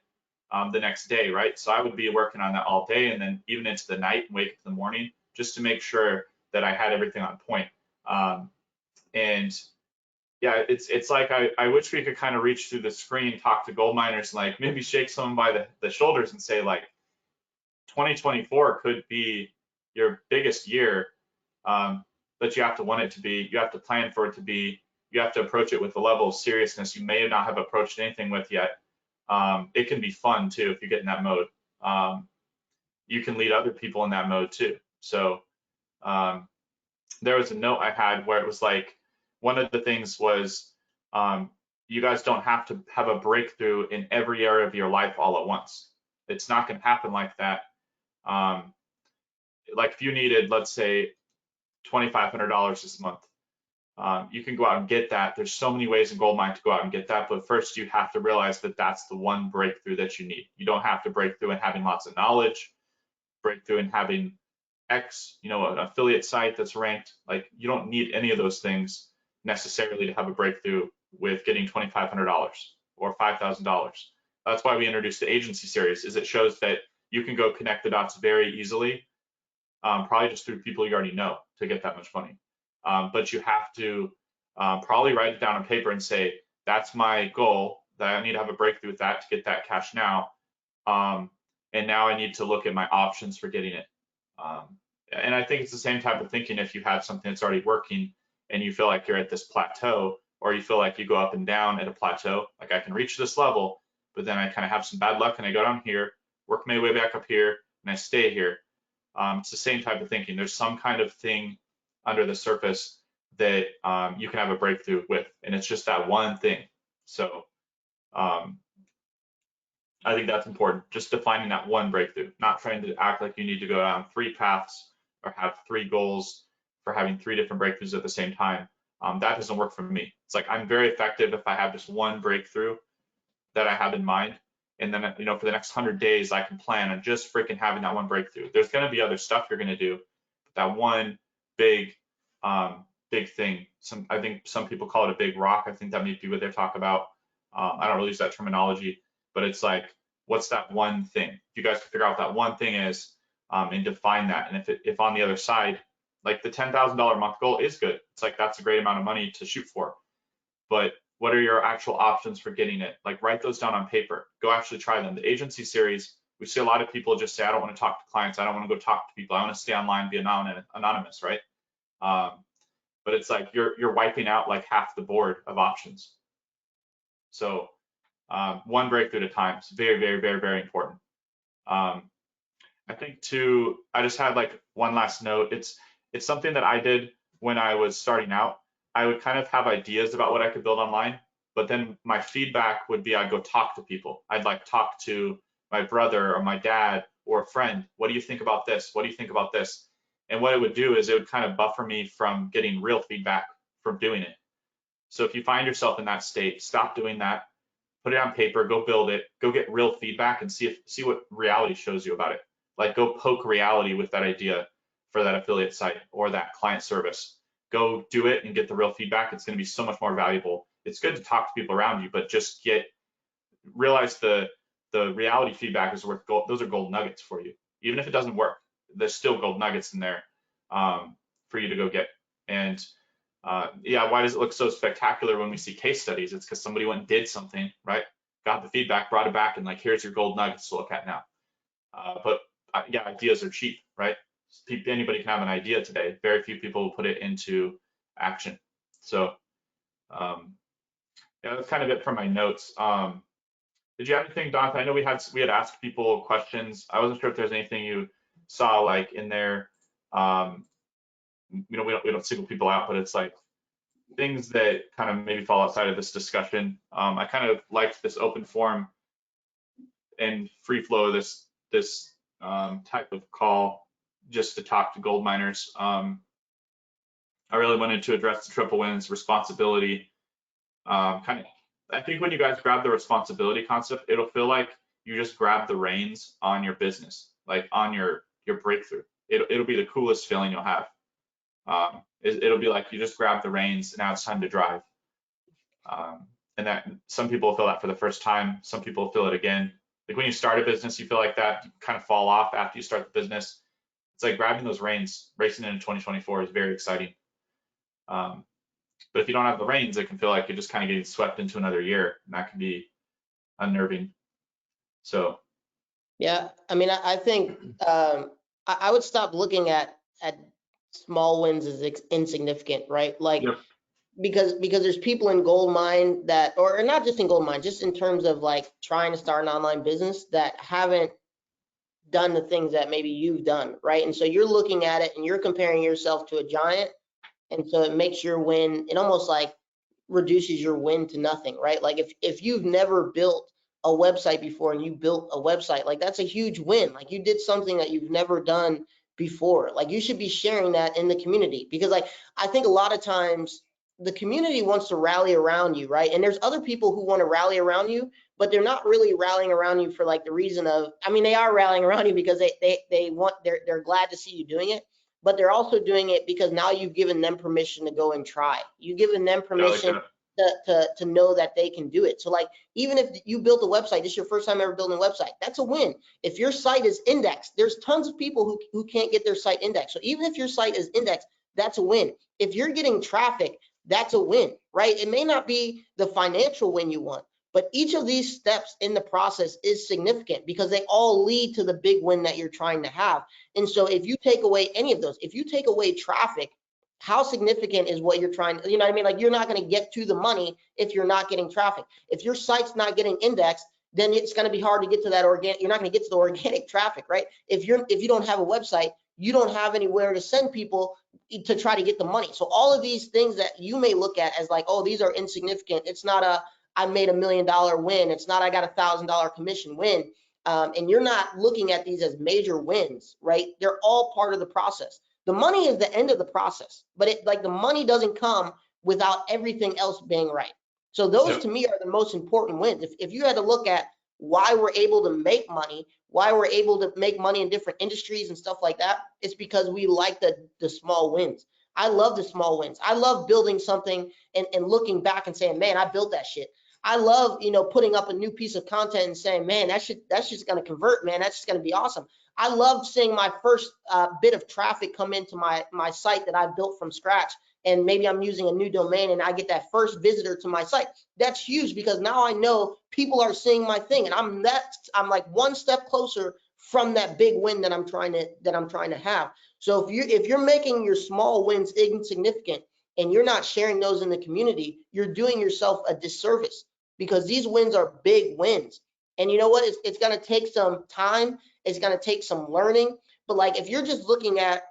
the next day, right? So I would be working on that all day, and then even into the night, and wake up in the morning just to make sure that I had everything on point. And yeah, it's like I wish we could kind of reach through the screen, talk to gold miners, and like maybe shake someone by the shoulders and say, like, 2024 could be your biggest year, but you have to want it to be. You have to plan for it to be. You have to approach it with a level of seriousness you may not have approached anything with yet. It can be fun too if you get in that mode. You can lead other people in that mode too. So there was a note I had where it was like, one of the things was, you guys don't have to have a breakthrough in every area of your life all at once. It's not going to happen like that. Like, if you needed, let's say, $2,500 this month, you can go out and get that. There's so many ways in gold mine to go out and get that, but first you have to realize that that's the one breakthrough that you need. You don't have to break through in having lots of knowledge, breakthrough in having X, an affiliate site that's ranked. Like, you don't need any of those things necessarily to have a breakthrough with getting $2,500 or $5,000. That's why we introduced the agency series, is it shows that you can go connect the dots very easily, probably just through people you already know, to get that much money. But you have to probably write it down on paper and say, that's my goal. that I need to have a breakthrough with that to get that cash now. And now I need to look at my options for getting it. And I think it's the same type of thinking if you have something that's already working and you feel like you're at this plateau, or you feel like you go up and down at a plateau, like I can reach this level, but then I kind of have some bad luck and I go down here, work my way back up here, and I stay here. It's the same type of thinking. There's some kind of thing under the surface that you can have a breakthrough with, and it's just that one thing. So I think that's important, just defining that one breakthrough, not trying to act like you need to go down 3 paths or have 3 goals for having 3 different breakthroughs at the same time. That doesn't work for me. It's like I'm very effective if I have just one breakthrough that I have in mind. And then, you know, for the next 100 days, I can plan on just freaking having that one breakthrough. There's going to be other stuff you're going to do. But that one big, big thing. I think some people call it a big rock. I think that may be what they talk about. I don't really use that terminology, but it's like, what's that one thing? If you guys can figure out what that one thing is and define that. And if on the other side, like the $10,000 a month goal is good. It's like, that's a great amount of money to shoot for. But what are your actual options for getting it? Like write those down on paper. Go actually try them. The agency series, we see a lot of people just say, I don't want to talk to clients. I don't want to go talk to people. I want to stay online, be anonymous, right? But it's like you're wiping out like half the board of options. So one breakthrough at a time is very, very, very, very important. I think too, I just had like one last note. It's something that I did when I was starting out. I would kind of have ideas about what I could build online, but then my feedback would be I'd go talk to people. I'd like talk to my brother or my dad or a friend. What do you think about this? What do you think about this? And what it would do is it would kind of buffer me from getting real feedback from doing it. So if you find yourself in that state, stop doing that. Put it on paper, go build it, go get real feedback and see what reality shows you about it. Like go poke reality with that idea for that affiliate site or that client service. Go do it and get the real feedback. It's going to be so much more valuable. It's good to talk to people around you, but just realize the reality feedback is worth gold. Those are gold nuggets for you. Even if it doesn't work, there's still gold nuggets in there for you to go get. And yeah, why does it look so spectacular when we see case studies? It's because somebody went and did something, right? Got the feedback, brought it back, and like, here's your gold nuggets to look at now. But yeah, ideas are cheap, right? Anybody can have an idea today. Very few people will put it into action. So yeah, that's kind of it for my notes. Did you have anything, Don? I know we had asked people questions. I wasn't sure if there's anything you saw like in there. You know, we don't single people out, but it's like things that kind of maybe fall outside of this discussion. I kind of liked this open forum and free flow, this type of call just to talk to gold miners. I really wanted to address the triple wins, responsibility. I think when you guys grab the responsibility concept, it'll feel like you just grab the reins on your business, like on your breakthrough. It'll be the coolest feeling you'll have. It'll be like you just grab the reins, now it's time to drive. And that some people feel that for the first time, some people feel it again. Like when you start a business, you feel like that, you kind of fall off after you start the business. It's like grabbing those reins, racing into 2024 is very exciting. But if you don't have the reins, it can feel like you're just kind of getting swept into another year, and that can be unnerving. So. Yeah, I mean, I think I would stop looking at small wins as insignificant, right? Like, Yep. because there's people in gold mine that, or not just in gold mine, just in terms of like trying to start an online business that haven't done the things that maybe you've done, right? And so you're looking at it and you're comparing yourself to a giant, and so it makes your win, it almost like reduces your win to nothing, right? Like if you've never built a website before and you built a website, like that's a huge win. Like you did something that you've never done before. Like you should be sharing that in the community, because like I think a lot of times the community wants to rally around you, right? And there's other people who want to rally around you, but they're not really rallying around you for like the reason of, I mean, they are rallying around you because they want, they're glad to see you doing it, but they're also doing it because now you've given them permission to go and try. You've given them permission to know that they can do it. So like, even if you built a website, this is your first time ever building a website, that's a win. If your site is indexed, there's tons of people who can't get their site indexed. So even if your site is indexed, that's a win. If you're getting traffic, that's a win, right? It may not be the financial win you want, But each of these steps in the process is significant because they all lead to the big win that you're trying to have. And so if you take away any of those, if you take away traffic, how significant is what you're trying to, you know what I mean? Like, you're not going to get to the money if you're not getting traffic. If your site's not getting indexed, then it's going to be hard to get to that organic. You're not going to get to the organic traffic, right? If you don't have a website, you don't have anywhere to send people to try to get the money. So all of these things that you may look at as like, oh, these are insignificant. It's not a I made $1 million win. It's not I got $1,000 commission win. And you're not looking at these as major wins, right? They're all part of the process. The money is the end of the process, but the money doesn't come without everything else being right. So those to me are the most important wins. If you had to look at why we're able to make money, why we're able to make money in different industries and stuff like that, it's because we like the small wins. I love the small wins. I love building something and looking back and saying, man, I built that shit. I love, putting up a new piece of content and saying, man, that's just going to convert, man. That's just going to be awesome. I love seeing my first bit of traffic come into my site that I built from scratch. And maybe I'm using a new domain and I get that first visitor to my site. That's huge because now I know people are seeing my thing, and I'm like one step closer from that big win that I'm trying to have. So if you're making your small wins insignificant and you're not sharing those in the community, you're doing yourself a disservice because these wins are big wins. And you know what? It's going to take some time. It's going to take some learning. But like, if you're just looking at,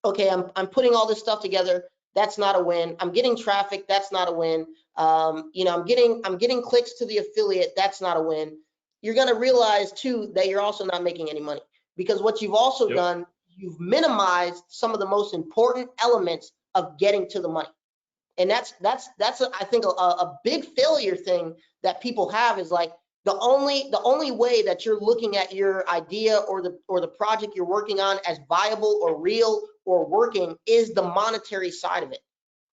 okay, I'm putting all this stuff together, that's not a win. I'm getting traffic, that's not a win. I'm getting clicks to the affiliate, that's not a win. You're going to realize too that you're also not making any money because what you've also done, you've minimized some of the most important elements of getting to the money. And that's I think a big failure thing that people have is like, the only way that you're looking at your idea or the project you're working on as viable or real or working is the monetary side of it.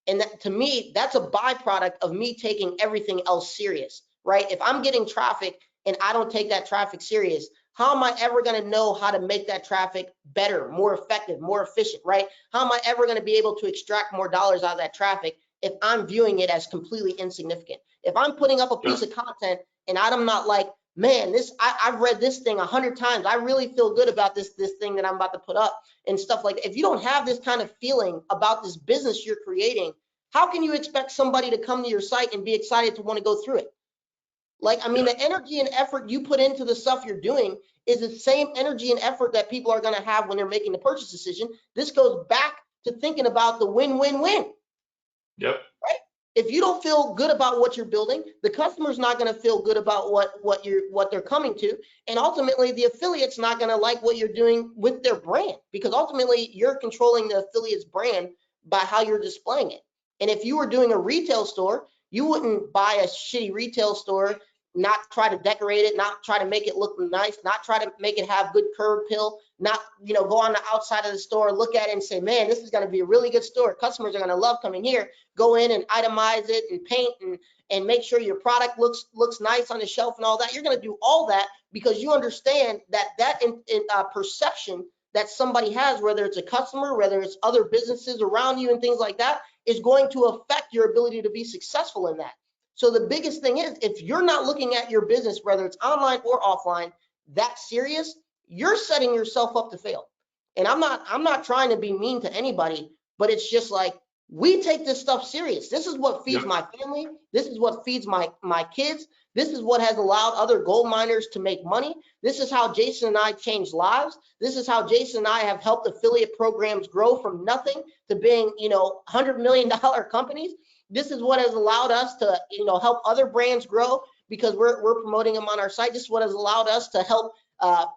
And that, to me, that's a byproduct of me taking everything else serious, right? If I'm getting traffic and I don't take that traffic serious, how am I ever going to know how to make that traffic better, more effective, more efficient, right? How am I ever going to be able to extract more dollars out of that traffic if I'm viewing it as completely insignificant? If I'm putting up a piece of content and I'm not like, man, I've read this thing 100 times. I really feel good about this thing that I'm about to put up and stuff like that. If you don't have this kind of feeling about this business you're creating, how can you expect somebody to come to your site and be excited to want to go through it? Like, I mean, the energy and effort you put into the stuff you're doing is the same energy and effort that people are going to have when they're making the purchase decision. This goes back to thinking about the win-win-win. Yep. Right? If you don't feel good about what you're building, the customer's not going to feel good about what they're coming to, and ultimately the affiliate's not going to like what you're doing with their brand, because ultimately you're controlling the affiliate's brand by how you're displaying it. And if you were doing a retail store, you wouldn't buy a shitty retail store, not try to decorate it, not try to make it look nice, not try to make it have good curb appeal, not go on the outside of the store, look at it and say, man, this is going to be a really good store. Customers are going to love coming here. Go in and itemize it and paint and make sure your product looks nice on the shelf and all that. You're going to do all that because you understand that perception that somebody has, whether it's a customer, whether it's other businesses around you and things like that, is going to affect your ability to be successful in that. So the biggest thing is, if you're not looking at your business, whether it's online or offline, that serious, you're setting yourself up to fail. And I'm not trying to be mean to anybody, but it's just like, we take this stuff serious. This is what feeds my family. This is what feeds my kids. This is what has allowed other gold miners to make money. This is how Jason and I changed lives. This is how Jason and I have helped affiliate programs grow from nothing to being, $100 million companies. This is what has allowed us to, help other brands grow because we're promoting them on our site. This is what has allowed us to help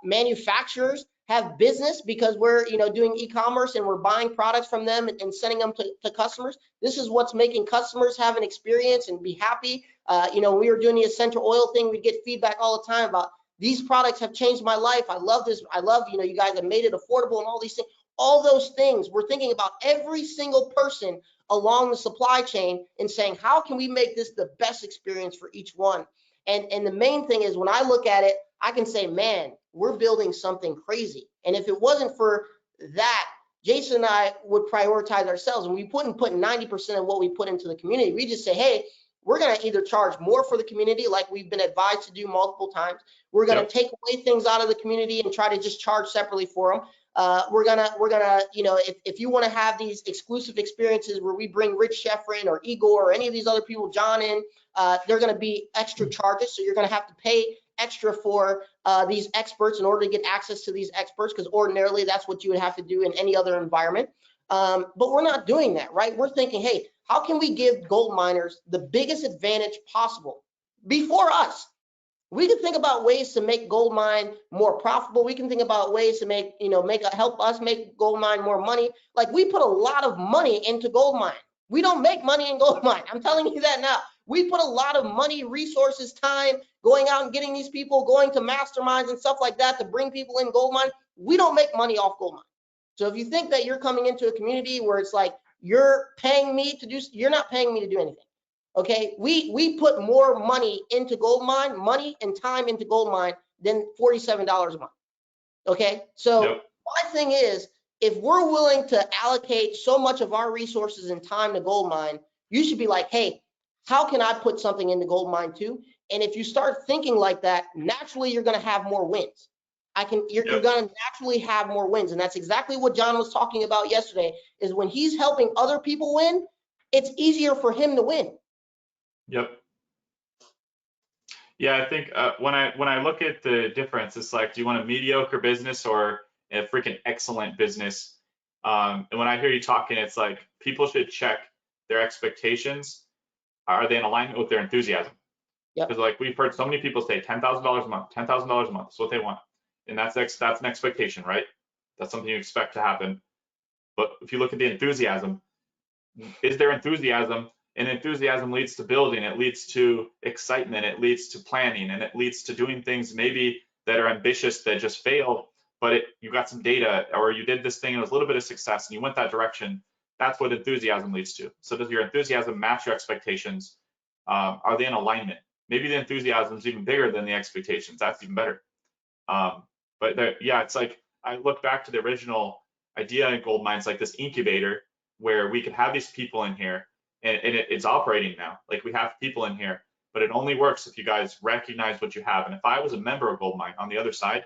manufacturers have business because we're doing e-commerce and we're buying products from them and sending them to customers. This is what's making customers have an experience and be happy. When we were doing the essential oil thing, we get feedback all the time about these products have changed my life. I love this. I love, you guys have made it affordable and all these things. All those things, we're thinking about every single person along the supply chain and saying, how can we make this the best experience for each one? And the main thing is, when I look at it, I can say, man, we're building something crazy. And if it wasn't for that, Jason and I would prioritize ourselves, and we wouldn't put 90% of what we put into the community. We just say, hey, we're going to either charge more for the community, like we've been advised to do multiple times. We're going to take away things out of the community and try to just charge separately for them. We're gonna, you know, if you want to have these exclusive experiences where we bring Rich Sheffrin or Igor or any of these other people, John, in, they're going to be extra charges. So you're going to have to pay extra for these experts in order to get access to these experts, because ordinarily that's what you would have to do in any other environment. But we're not doing that, right? We're thinking, hey, how can we give gold miners the biggest advantage possible before us? We can think about ways to make gold mine more profitable. We can think about ways to make, you know, help us make gold mine more money. Like, we put a lot of money into gold mine. We don't make money in gold mine. I'm telling you that now. We put a lot of money, resources, time, going out and getting these people, going to masterminds and stuff like that to bring people in gold mine. We don't make money off gold mine. So if you think that you're coming into a community where it's like, you're paying me to do, you're not paying me to do anything. Okay, we put more money into gold mine, money and time into gold mine than $47 a month. Okay, so my thing is, if we're willing to allocate so much of our resources and time to gold mine, you should be like, hey, how can I put something into gold mine too? And if you start thinking like that, naturally you're going to have more wins. You're going to naturally have more wins, and that's exactly what John was talking about yesterday. Is when he's helping other people win, it's easier for him to win. Yep. Yeah, I think when I look at the difference, it's like, do you want a mediocre business or a freaking excellent business? And when I hear you talking, it's like people should check their expectations. Are they in alignment with their enthusiasm? Because like we've heard so many people say $10,000 a month, $10,000 a month. That's what they want, and that's an expectation, right? That's something you expect to happen. But if you look at the enthusiasm, is there enthusiasm? And enthusiasm leads to building, it leads to excitement, it leads to planning, and it leads to doing things maybe that are ambitious that just failed, but you got some data, or you did this thing and it was a little bit of success and you went that direction. That's what enthusiasm leads to. So does your enthusiasm match your expectations? Are they in alignment? Maybe the enthusiasm is even bigger than the expectations. That's even better. But yeah, it's like I look back to the original idea in gold mines, like this incubator where we could have these people in here, and it's operating now. Like, we have people in here, but it only works if you guys recognize what you have. And if I was a member of gold mine on the other side,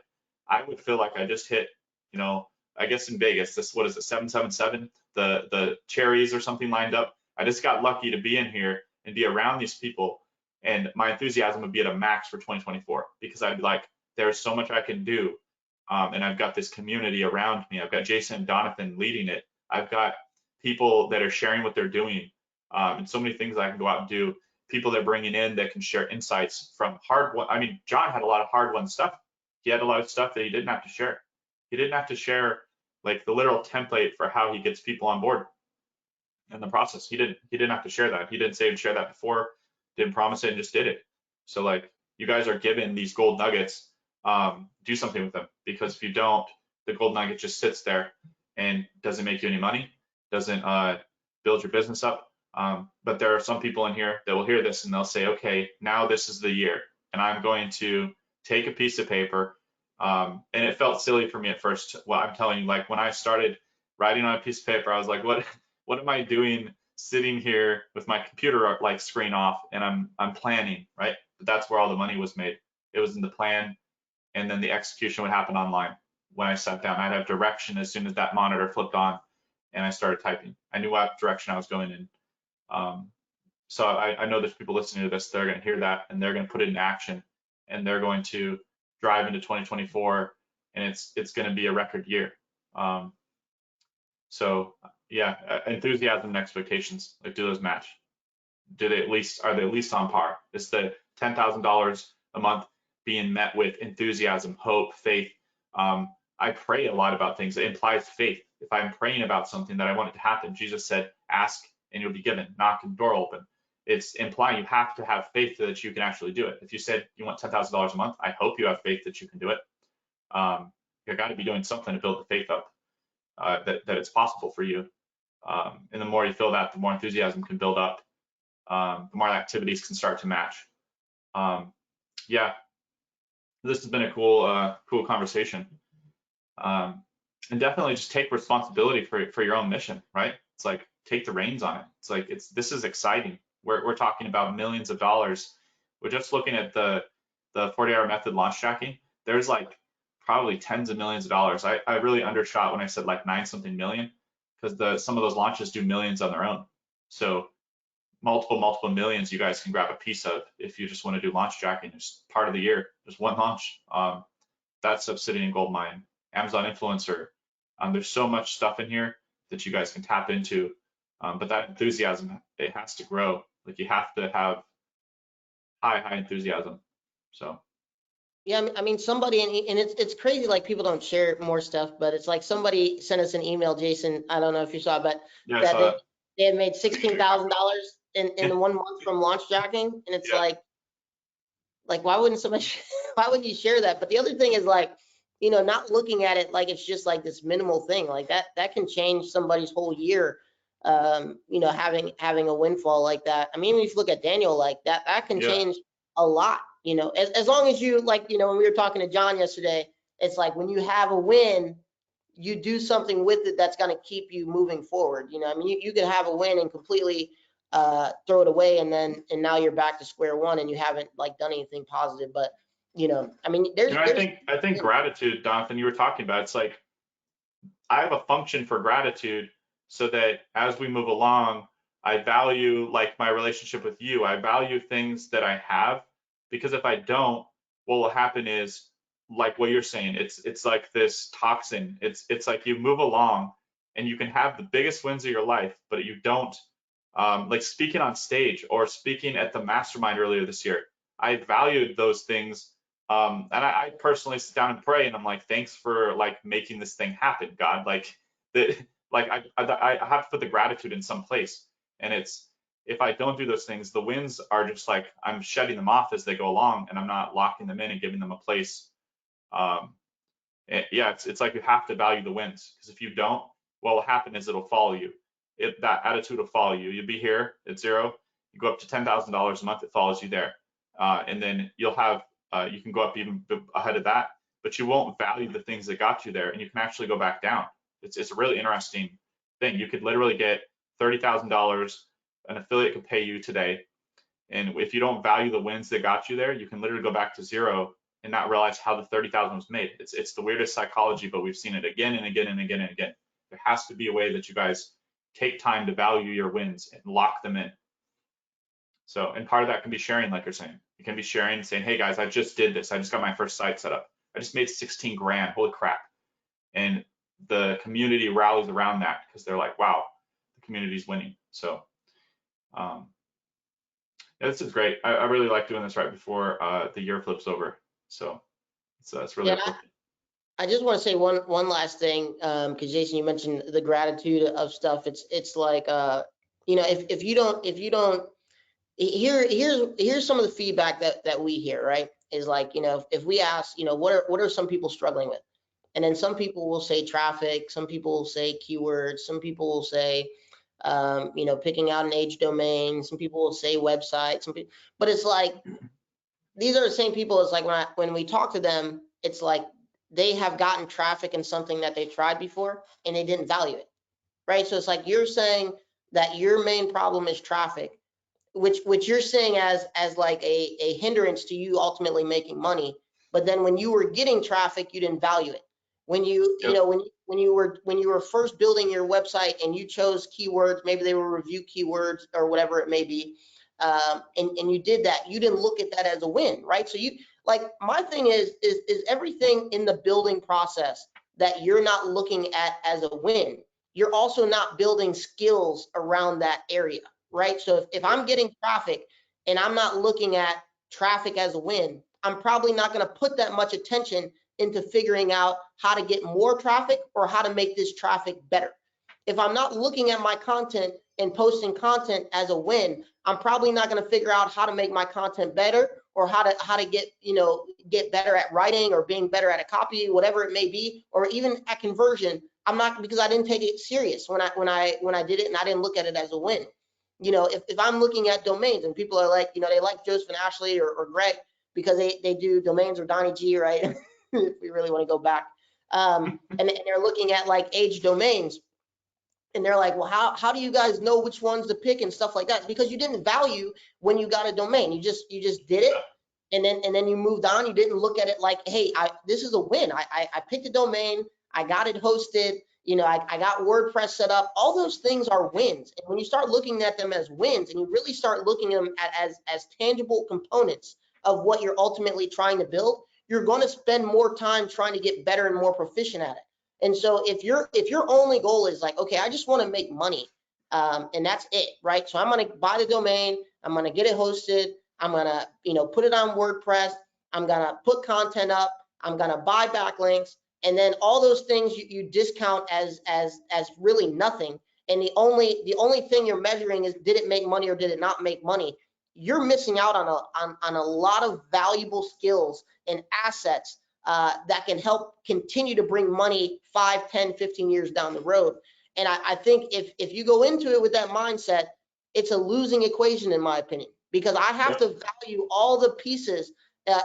I would feel like I just hit, you know, I guess in Vegas, this, what is it, 777, the cherries or something lined up. I just got lucky to be in here and be around these people, and my enthusiasm would be at a max for 2024, because I'd be like, there's so much I can do. And I've got this community around me. I've got Jason and Donathan leading it. I've got people that are sharing what they're doing, and so many things I can go out and do. People they're bringing in that can share insights from hard one. I mean, John had a lot of hard won stuff. He had a lot of stuff that he didn't have to share. He didn't have to share like the literal template for how he gets people on board in the process. He didn't have to share that. He didn't say he'd share that before, didn't promise it, and just did it. So like, you guys are given these gold nuggets. Do something with them, because if you don't, the gold nugget just sits there and doesn't make you any money, doesn't build your business up. But there are some people in here that will hear this and they'll say, okay, now this is the year, and I'm going to take a piece of paper. And it felt silly for me at first. Well, I'm telling you, like when I started writing on a piece of paper, I was like, what am I doing sitting here with my computer like screen off, and I'm planning, right? But that's where all the money was made. It was in the plan, and then the execution would happen online. When I sat down, I'd have direction as soon as that monitor flipped on and I started typing. I knew what direction I was going in. So I know there's people listening to this, they're going to hear that and they're going to put it in action, and they're going to drive into 2024, and it's going to be a record year. So yeah, enthusiasm and expectations, like, do those match? Are they at least on par? Is the $10,000 a month being met with enthusiasm, hope, faith? I pray a lot about things. It implies faith. If I'm praying about something that I want it to happen, Jesus said, ask and you'll be given, knock and the door will open. It's implying you have to have faith that you can actually do it. If you said you want $10,000 a month, I hope you have faith that you can do it. You've got to be doing something to build the faith up, that it's possible for you. And the more you feel that, the more enthusiasm can build up. The more activities can start to match. Yeah, this has been a cool conversation. And definitely just take responsibility for your own mission, right? It's like, take the reins on it. It's like, this is exciting. we're talking about millions of dollars. We're just looking at the 40-hour method launch tracking. There's like probably tens of millions of dollars. I really undershot when I said like 9 something million, because some of those launches do millions on their own. So multiple millions you guys can grab a piece of if you just want to do launch tracking. Just part of the year, just one launch. That stuff sitting in Goldmine, Amazon influencer. There's so much stuff in here that you guys can tap into. But that enthusiasm, it has to grow. Like you have to have high enthusiasm. So Yeah, I mean, somebody, and it's crazy, like people don't share more stuff, but it's like somebody sent us an email, Jason, I don't know if you saw, but yeah, I that saw that. they had made $16,000 in 1 month from launch jacking, and it's Yeah, like why wouldn't somebody, why would you share that? But the other thing is like, not looking at it like it's just like this minimal thing, like that can change somebody's whole year. Having a windfall like that. I mean, if you look at Daniel, like that can yeah, change a lot, as long as you, like, when we were talking to John yesterday, it's like when you have a win, you do something with it that's going to keep you moving forward. I mean, you can have a win and completely throw it away, and now you're back to square one and you haven't like done anything positive. But I mean, I think gratitude, Jonathan, you were talking about, it's like I have a function for gratitude so that as we move along, I value like my relationship with you. I value things that I have, because if I don't, what will happen is like what you're saying. It's like this toxin. It's like you move along and you can have the biggest wins of your life, but you don't, like speaking on stage or speaking at the mastermind earlier this year. I valued those things. And I personally sit down and pray, and I'm like, thanks for like making this thing happen, God. Like that, like I have to put the gratitude in some place. And it's, if I don't do those things, the wins are just like I'm shedding them off as they go along, and I'm not locking them in and giving them a place. Um, yeah, it's like you have to value the wins, because if you don't, what will happen is it'll follow you. That attitude will follow you. You'll be here at zero, you go up to $10,000 a month, it follows you there, and then you'll have you can go up even ahead of that, but you won't value the things that got you there, and you can actually go back down. It's a really interesting thing. You could literally get $30,000 an affiliate could pay you today, and if you don't value the wins that got you there, you can literally go back to zero and not realize how the 30,000 was made. It's the weirdest psychology, but we've seen it again and again and again and again. There has to be a way that you guys take time to value your wins and lock them in. So, and part of that can be sharing, like you're saying. You can be sharing and saying, hey guys, I just did this. I just got my first site set up. I just made 16 grand. Holy crap. And the community rallies around that because they're like, wow, the community's winning. So, yeah, this is great. I really like doing this right before the year flips over. So it's really yeah. uplifting. I just want to say one last thing, because Jason, you mentioned the gratitude of stuff. It's like if you don't here's some of the feedback that we hear, right? Is like, if we ask, what are some people struggling with? And then some people will say traffic, some people will say keywords, some people will say picking out an age domain, some people will say website, but it's like these are the same people. It's like when we talk to them, it's like they have gotten traffic in something that they tried before and they didn't value it, right? So it's like you're saying that your main problem is traffic, which you're saying as like a hindrance to you ultimately making money. But then when you were getting traffic, you didn't value it. When Yep. when you were first building your website and you chose keywords, maybe they were review keywords or whatever it may be, and you did that, you didn't look at that as a win, right? So you, like, my thing is everything in the building process that you're not looking at as a win, you're also not building skills around that area, right? So if I'm getting traffic and I'm not looking at traffic as a win, I'm probably not going to put that much attention into figuring out how to get more traffic or how to make this traffic better. If I'm not looking at my content and posting content as a win, I'm probably not going to figure out how to make my content better or how to get better at writing or being better at a copy, whatever it may be, or even at conversion. I'm not, because I didn't take it serious when I did it, and I didn't look at it as a win. If I'm looking at domains and people are like, they like Joseph and Ashley or Greg because they do domains, or Donnie G, right? If we really want to go back. And they're looking at like age domains. And they're like, well, how do you guys know which ones to pick and stuff like that? It's because you didn't value when you got a domain. You just did it, and then you moved on. You didn't look at it like, hey, this is a win. I picked a domain, I got it hosted, you know, I got WordPress set up. All those things are wins. And when you start looking at them as wins, and you really start looking at them as tangible components of what you're ultimately trying to build, you're going to spend more time trying to get better and more proficient at it. And so if your only goal is like, okay, I just want to make money, and that's it, right? So I'm going to buy the domain, I'm going to get it hosted, I'm going to, you know, put it on WordPress, I'm going to put content up, I'm going to buy backlinks, and then all those things you discount as really nothing. And the only thing you're measuring is, did it make money or did it not make money? You're missing out on a lot of valuable skills and assets that can help continue to bring money 5, 10, 15 years down the road. And I think if you go into it with that mindset, it's a losing equation, in my opinion, because I have to value all the pieces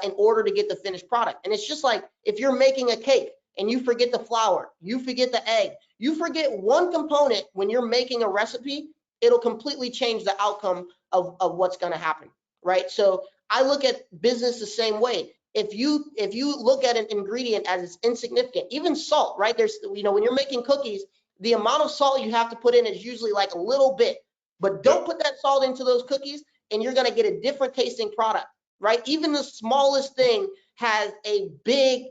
in order to get the finished product. And it's just like if you're making a cake and you forget the flour, you forget the egg, you forget one component when you're making a recipe, it'll completely change the outcome of what's going to happen, right? So I look at business the same way. If you look at an ingredient as it's insignificant, even salt, right? There's, you know, when you're making cookies, the amount of salt you have to put in is usually like a little bit, but don't put that salt into those cookies and you're going to get a different tasting product, right? Even the smallest thing has a big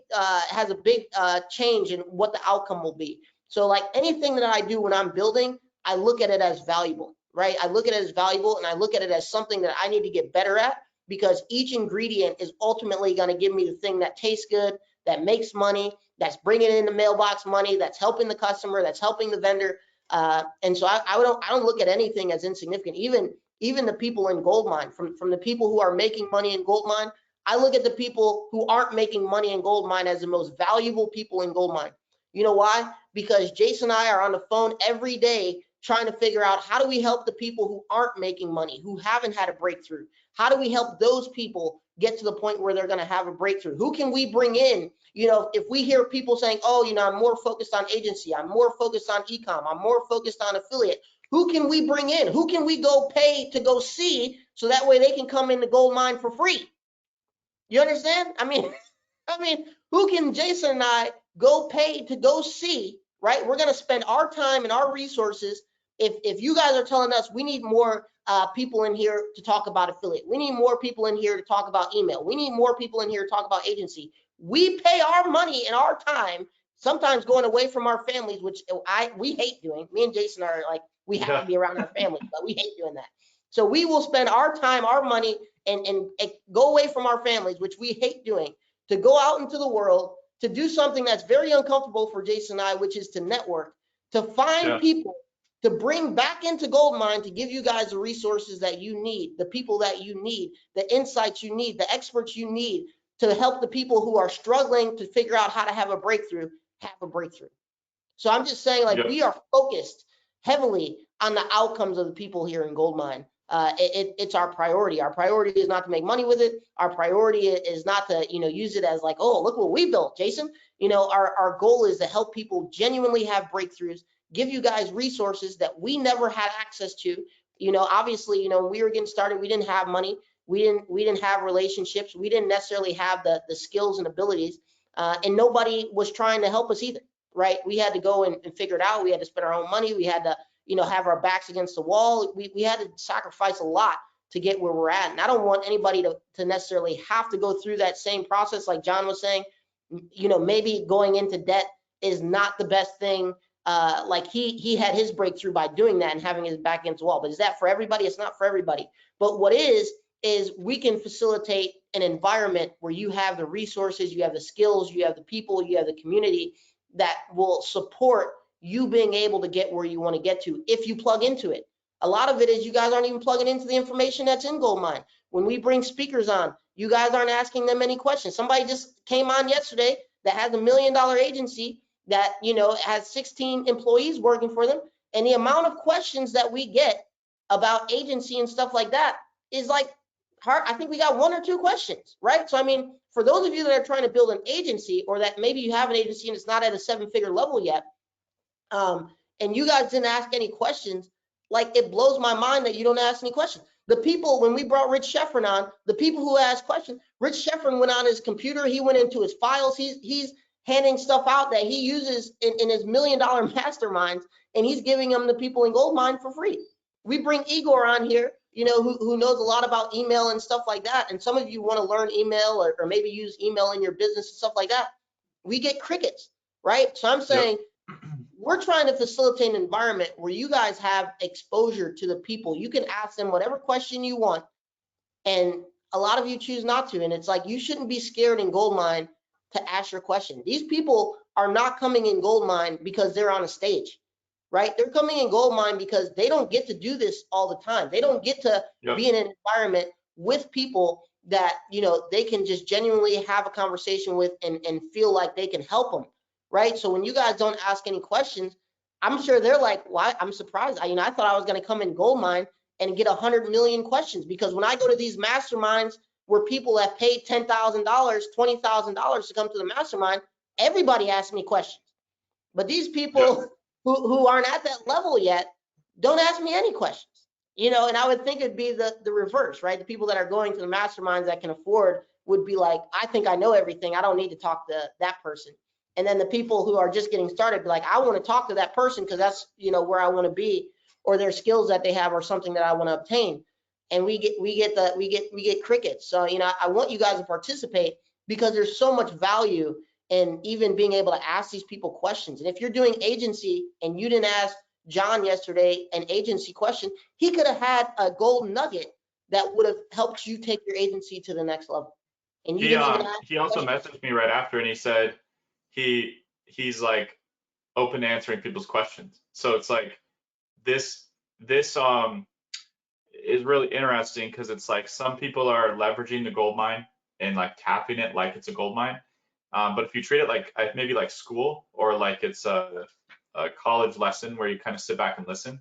change in what the outcome will be. So like anything that I do when I'm building, I look at it as valuable, right? I look at it as valuable, and I look at it as something that I need to get better at, because each ingredient is ultimately going to give me the thing that tastes good, that makes money, that's bringing in the mailbox money, that's helping the customer, that's helping the vendor. And so I don't look at anything as insignificant. Even the people in Goldmine, from the people who are making money in Goldmine, I look at the people who aren't making money in Goldmine as the most valuable people in Goldmine. You know why? Because Jason and I are on the phone every day trying to figure out, how do we help the people who aren't making money, who haven't had a breakthrough? How do we help those people get to the point where they're going to have a breakthrough? Who can we bring in? You know, if we hear people saying, oh, you know, I'm more focused on agency, I'm more focused on e-com, I'm more focused on affiliate, who can we bring in? Who can we go pay to go see, so that way they can come in the gold mine for free? You understand? I mean, who can Jason and I go pay to go see, right? We're going to spend our time and our resources. If you guys are telling us we need more people in here to talk about affiliate, we need more people in here to talk about email, we need more people in here to talk about agency, we pay our money and our time, sometimes going away from our families, which we hate doing. Me and Jason are like, we have to be around our families, but we hate doing that. So we will spend our time, our money, and go away from our families, which we hate doing, to go out into the world, to do something that's very uncomfortable for Jason and I, which is to network, to find people, to bring back into Goldmine, to give you guys the resources that you need, the people that you need, the insights you need, the experts you need, to help the people who are struggling to figure out how to have a breakthrough. So I'm just saying, like, we are focused heavily on the outcomes of the people here in Goldmine. It's our priority. Our priority is not to make money with it. Our priority is not to, you know, use it as like, oh, look what we built, Jason. You know, our goal is to help people genuinely have breakthroughs, give you guys resources that we never had access to. You know, obviously, you know, when we were getting started, we didn't have money. We didn't have relationships. We didn't necessarily have the skills and abilities, and nobody was trying to help us either, right? We had to go and figure it out. We had to spend our own money. We had to, you know, have our backs against the wall. We had to sacrifice a lot to get where we're at. And I don't want anybody to necessarily have to go through that same process. Like John was saying, you know, maybe going into debt is not the best thing. Like he had his breakthrough by doing that and having his back against the wall. But is that for everybody? It's not for everybody. But what is we can facilitate an environment where you have the resources, you have the skills, you have the people, you have the community that will support you being able to get where you want to get to if you plug into it. A lot of it is you guys aren't even plugging into the information that's in Goldmine. When we bring speakers on, you guys aren't asking them any questions. Somebody just came on yesterday that has $1 million agency that, you know, has 16 employees working for them, and the amount of questions that we get about agency and stuff like that is like hard. I think we got 1 or 2 questions, right? So I mean, for those of you that are trying to build an agency, or that maybe you have an agency and it's not at a 7-figure level yet, and you guys didn't ask any questions. Like, it blows my mind that you don't ask any questions. The people, when we brought Rich Sheffrin on, the people who asked questions, Rich Sheffrin went on his computer, he went into his files, he's handing stuff out that he uses in his $1 million masterminds, and he's giving them to people in Goldmine for free. We bring Igor on here, you know, who knows a lot about email and stuff like that. And some of you want to learn email or maybe use email in your business and stuff like that. We get crickets, right? So I'm saying, we're trying to facilitate an environment where you guys have exposure to the people. You can ask them whatever question you want, and a lot of you choose not to. And it's like, you shouldn't be scared in Goldmine to ask your question. These people are not coming in Goldmine because they're on a stage, right? They're coming in Goldmine because they don't get to do this all the time. They don't get to be in an environment with people that, you know, they can just genuinely have a conversation with and feel like they can help them, right? So when you guys don't ask any questions, I'm sure they're like, why? I'm surprised. I thought I was going to come in Goldmine and get 100 million questions, because when I go to these masterminds where people have paid $10,000, $20,000 to come to the mastermind, everybody asks me questions. But these people who aren't at that level yet don't ask me any questions. You know, and I would think it'd be the reverse, right? The people that are going to the masterminds that can afford would be like, I think I know everything. I don't need to talk to that person. And then the people who are just getting started be like, I want to talk to that person because that's, you know, where I want to be, or their skills that they have or something that I want to obtain. And we get crickets. So, you know, I want you guys to participate because there's so much value in even being able to ask these people questions. And if you're doing agency and you didn't ask John yesterday an agency question, he could have had a gold nugget that would have helped you take your agency to the next level. And you didn't even ask. He also messaged me right after, and he said he's like open to answering people's questions. So it's like this is really interesting, because it's like some people are leveraging the gold mine and like tapping it like it's a gold mine. But if you treat it like maybe like school, or like it's a college lesson where you kind of sit back and listen.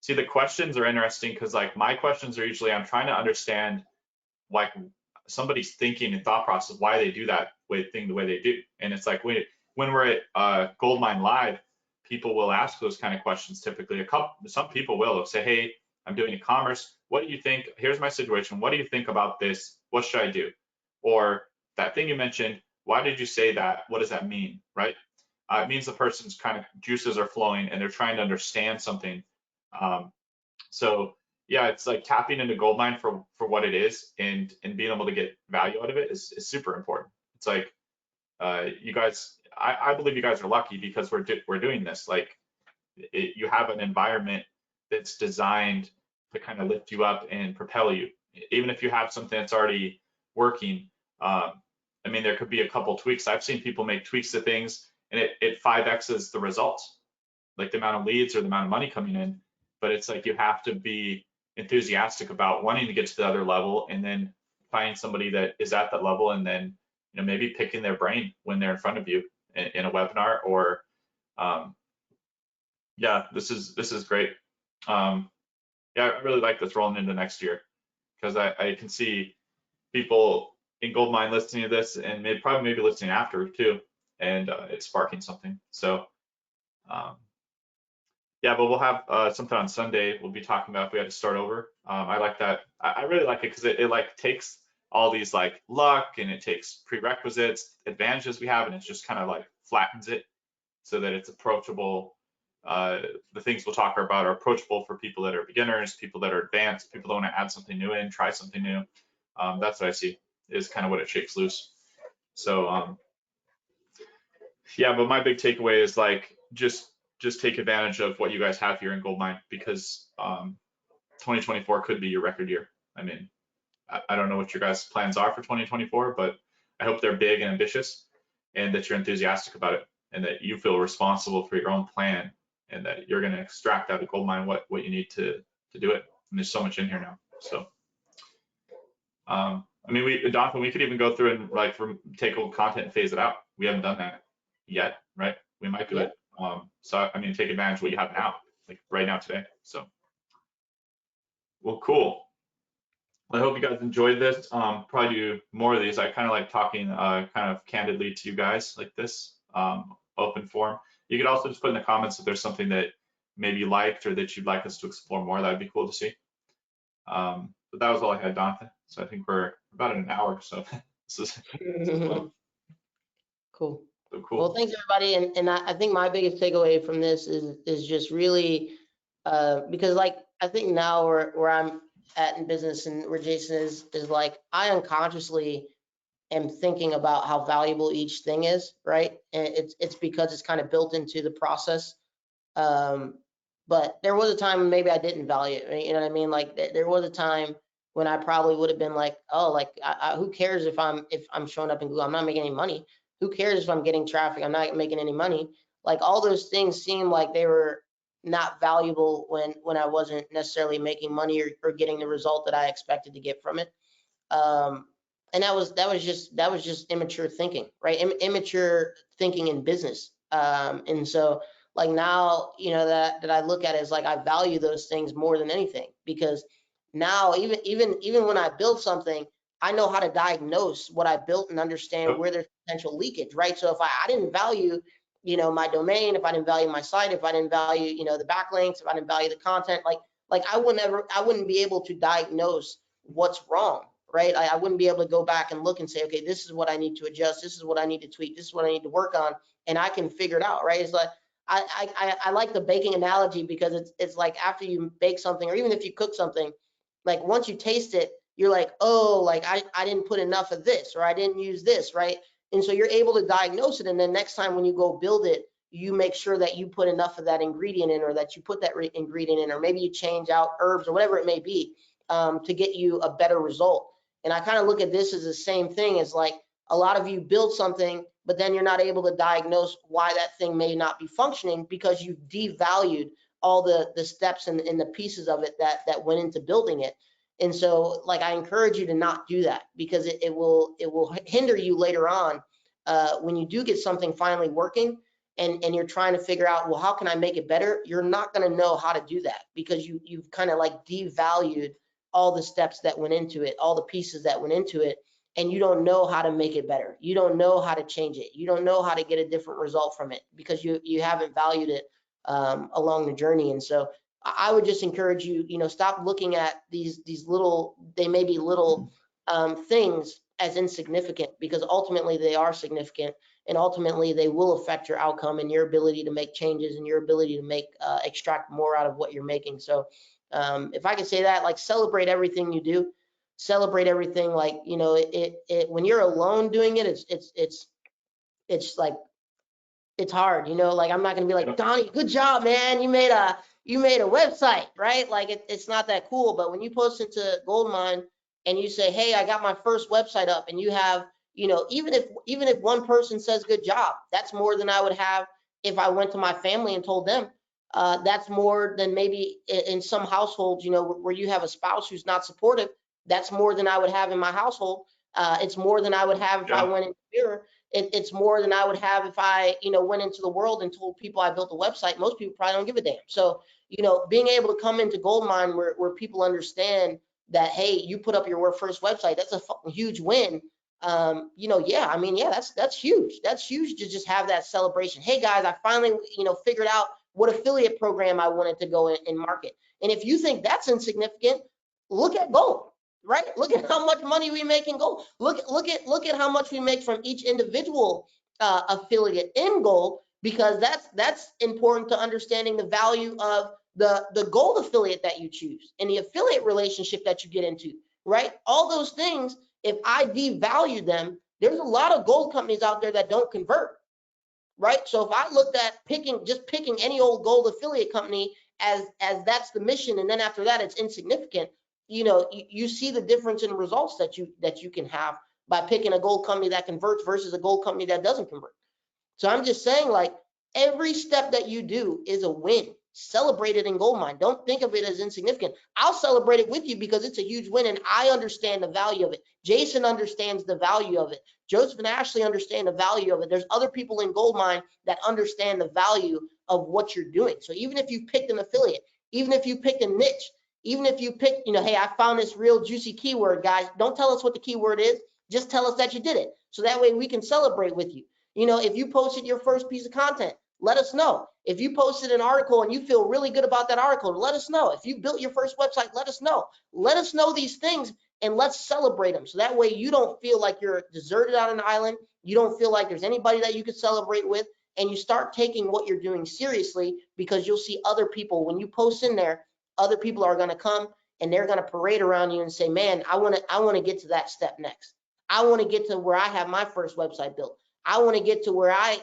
See, the questions are interesting because like my questions are usually, I'm trying to understand like somebody's thinking and thought process, why they do that thing the way they do. And it's like when we're at Goldmine Live, people will ask those kind of questions typically. Some people will say, hey, I'm doing e-commerce. What do you think? Here's my situation. What do you think about this? What should I do? Or that thing you mentioned, why did you say that? What does that mean, right? It means the person's kind of juices are flowing and they're trying to understand something. So yeah, it's like tapping into Goldmine for what it is, and being able to get value out of it is super important. It's like you guys, I believe you guys are lucky because we're doing this. Like you have an environment that's designed to kind of lift you up and propel you. Even if you have something that's already working, I mean, there could be a couple tweaks. I've seen people make tweaks to things and it 5x's the results, like the amount of leads or the amount of money coming in. But it's like you have to be enthusiastic about wanting to get to the other level, and then finding somebody that is at that level, and then, you know, maybe picking their brain when they're in front of you in a webinar, or yeah, this is great. Yeah, I really like this rolling into next year, because I can see people in Goldmine listening to this, and probably maybe listening after too, and it's sparking something. So yeah, but we'll have something on Sunday. We'll be talking about if we had to start over. I like that. I really like it because it like takes all these like luck, and it takes prerequisites, advantages we have, and it just kind of like flattens it so that it's approachable. The things we'll talk about are approachable for people that are beginners, people that are advanced, people that want to add something new in, try something new. That's what I see is kind of what it shakes loose. So yeah, but my big takeaway is like just take advantage of what you guys have here in Goldmine, because 2024 could be your record year. I mean, I don't know what your guys' plans are for 2024, but I hope they're big and ambitious, and that you're enthusiastic about it, and that you feel responsible for your own plan, and that you're going to extract out of Goldmine what you need to do it. And there's so much in here now. So I mean, Donovan, we could even go through and like take old content and phase it out. We haven't done that yet, right? We might do it. So I mean, take advantage of what you have now, like right now today. So, well, cool. I hope you guys enjoyed this. Probably do more of these. I kind of like talking kind of candidly to you guys like this, open forum. You could also just put in the comments if there's something that maybe you liked or that you'd like us to explore more. That would be cool to see. But that was all I had, Jonathan. So I think we're about an hour. So this is fun. Cool. So cool. Well, thanks everybody. And I think my biggest takeaway from this is just really, because like, I think now where I'm at in business and where Jason is like, I unconsciously am thinking about how valuable each thing is, right? And it's because it's kind of built into the process. But there was a time when maybe I didn't value it, you know what I mean? Like there was a time when I probably would have been like, oh, like who cares if I'm showing up in Google? I'm not making any money. Who cares if I'm getting traffic? I'm not making any money. Like all those things seem like they were not valuable when I wasn't necessarily making money or getting the result that I expected to get from it. And that was just immature thinking, right? Immature thinking in business. And so like now, you know, that I look at it as like I value those things more than anything, because now even when I build something, I know how to diagnose what I built and understand where there's potential leakage, right? So if I didn't value, you know, my domain, if I didn't value my site, if I didn't value, you know, the backlinks, if I didn't value the content, like I wouldn't be able to diagnose what's wrong, right? I wouldn't be able to go back and look and say, okay, this is what I need to adjust. This is what I need to tweak. This is what I need to work on. And I can figure it out, right? It's like, I like the baking analogy, because it's like after you bake something, or even if you cook something, like once you taste it, you're like, oh, like I didn't put enough of this, or I didn't use this, right? And so you're able to diagnose it. And then next time when you go build it, you make sure that you put enough of that ingredient in, or that you put that ingredient in, or maybe you change out herbs or whatever it may be, to get you a better result. And I kind of look at this as the same thing as like a lot of you build something, but then you're not able to diagnose why that thing may not be functioning, because you've devalued all the steps and the pieces of it that went into building it. And so like I encourage you to not do that, because it will hinder you later on, when you do get something finally working, and you're trying to figure out, well, how can I make it better? You're not going to know how to do that, because you've kind of like devalued all the steps that went into it, all the pieces that went into it, and you don't know how to make it better. You don't know how to change it. You don't know how to get a different result from it, because you haven't valued it along the journey. And so I would just encourage you, you know, stop looking at these little, they may be little things as insignificant, because ultimately they are significant, and ultimately they will affect your outcome and your ability to make changes and your ability to make extract more out of what you're making. So if I could say that, like, celebrate everything you do, celebrate everything. Like, you know, when you're alone doing it, it's like, it's hard, you know, like I'm not gonna be like, Donnie, good job, man. You made a website, right? Like it's not that cool. But when you post into Goldmine and you say, hey, I got my first website up, and you have, you know, even if one person says good job, that's more than I would have if I went to my family and told them. That's more than maybe in some households, you know, where you have a spouse who's not supportive. That's more than I would have in my household. It's more than I would have if I went in the mirror. It's more than I would have if I, you know, went into the world and told people I built a website. Most people probably don't give a damn. So, you know, being able to come into Goldmine where people understand that, hey, you put up your first website, that's a fucking huge win. You know, yeah, I mean, yeah, that's huge. That's huge to just have that celebration. Hey guys, I finally, you know, figured out what affiliate program I wanted to go in market. And if you think that's insignificant, look at Gold. Right? Look at how much money we make in Gold. Look at how much we make from each individual affiliate in Gold, because that's important to understanding the value of the Gold affiliate that you choose and the affiliate relationship that you get into. Right? All those things, if I devalue them, there's a lot of Gold companies out there that don't convert. Right? So if I looked at picking any old Gold affiliate company as that's the mission, and then after that it's insignificant, you know, you see the difference in results that you can have by picking a Gold company that converts versus a Gold company that doesn't convert. So I'm just saying, like, every step that you do is a win. Celebrate it in Goldmine. Don't think of it as insignificant. I'll celebrate it with you because it's a huge win, and I understand the value of it. Jason understands the value of it. Joseph and Ashley understand the value of it. There's other people in Goldmine that understand the value of what you're doing. So even if you picked an affiliate, even if you picked a niche, even if you picked, you know, hey, I found this real juicy keyword, guys. Don't tell us what the keyword is. Just tell us that you did it. So that way we can celebrate with you. You know, if you posted your first piece of content, let us know. If you posted an article and you feel really good about that article, let us know. If you built your first website, let us know. Let us know these things and let's celebrate them. So that way you don't feel like you're deserted on an island. You don't feel like there's anybody that you could celebrate with, and you start taking what you're doing seriously, because you'll see other people, when you post in there, other people are going to come and they're going to parade around you and say, man, I want to get to that step next. I want to get to where I have my first website built. I want to get to where I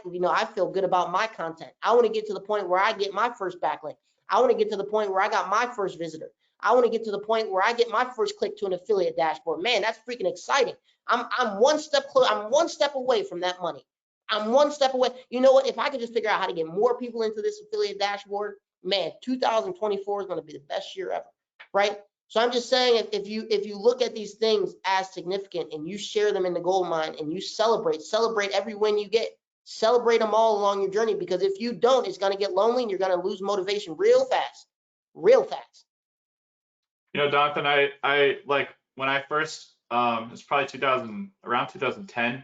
feel good about my content. I want to get to the point where I get my first backlink. I want to get to the point where I got my first visitor. I want to get to the point where I get my first click to an affiliate dashboard. Man, that's freaking exciting. I'm one step close. I'm one step away from that money. I'm one step away. You know what? If I could just figure out how to get more people into this affiliate dashboard, man, 2024 is going to be the best year ever, right? So I'm just saying, if you look at these things as significant and you share them in the gold mine and you celebrate every win you get, celebrate them all along your journey, because if you don't, it's going to get lonely and you're going to lose motivation real fast, real fast. You know, Jonathan, I like when I first, it's probably around 2010,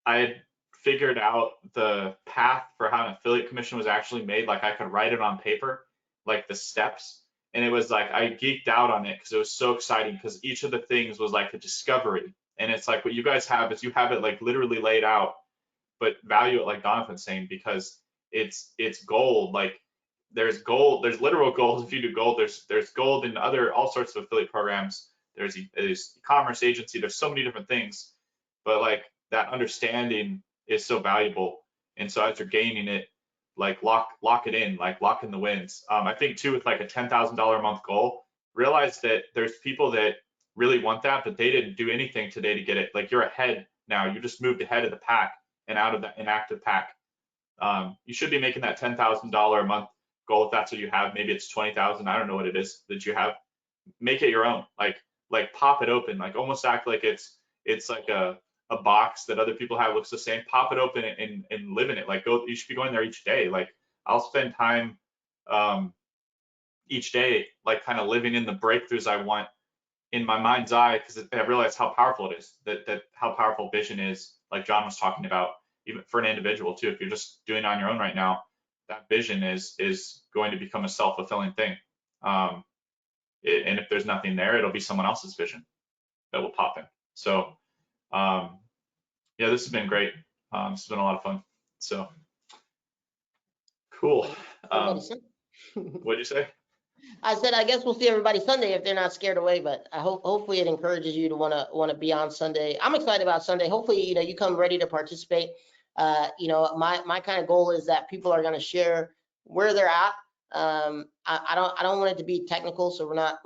I had figured out the path for how an affiliate commission was actually made. Like I could write it on paper, like the steps. And it was like, I geeked out on it because it was so exciting, because each of the things was like a discovery. And it's like what you guys have is you have it like literally laid out, but value it like Donovan's saying, because it's gold. Like there's gold, there's literal gold if you do gold. There's gold in other all sorts of affiliate programs. There's e-commerce agency. There's so many different things, but like that understanding is so valuable. And so as you're gaining it, like lock it in, like lock in the wins. I think too, with like a $10,000 a month goal, realize that there's people that really want that, but they didn't do anything today to get it. Like you're ahead now. You just moved ahead of the pack and out of the inactive pack. You should be making that $10,000 a month goal if that's what you have. Maybe it's 20,000. I don't know what it is that you have. Make it your own. Like pop it open. Like almost act like it's like a box that other people have, looks the same. Pop it open and live in it. Like you should be going there each day. Like I'll spend time each day, like kind of living in the breakthroughs I want in my mind's eye, because I realize how powerful it is, that how powerful vision is, like John was talking about, even for an individual too. If you're just doing it on your own right now, that vision is going to become a self-fulfilling thing. And if there's nothing there, it'll be someone else's vision that will pop in. So yeah, this has been great. This has been a lot of fun. So cool. What'd you say? I said, I guess we'll see everybody Sunday if they're not scared away, but I hopefully it encourages you to want to be on Sunday. I'm excited about Sunday. Hopefully, you come ready to participate. My kind of goal is that people are going to share where they're at. I don't want it to be technical, so we're not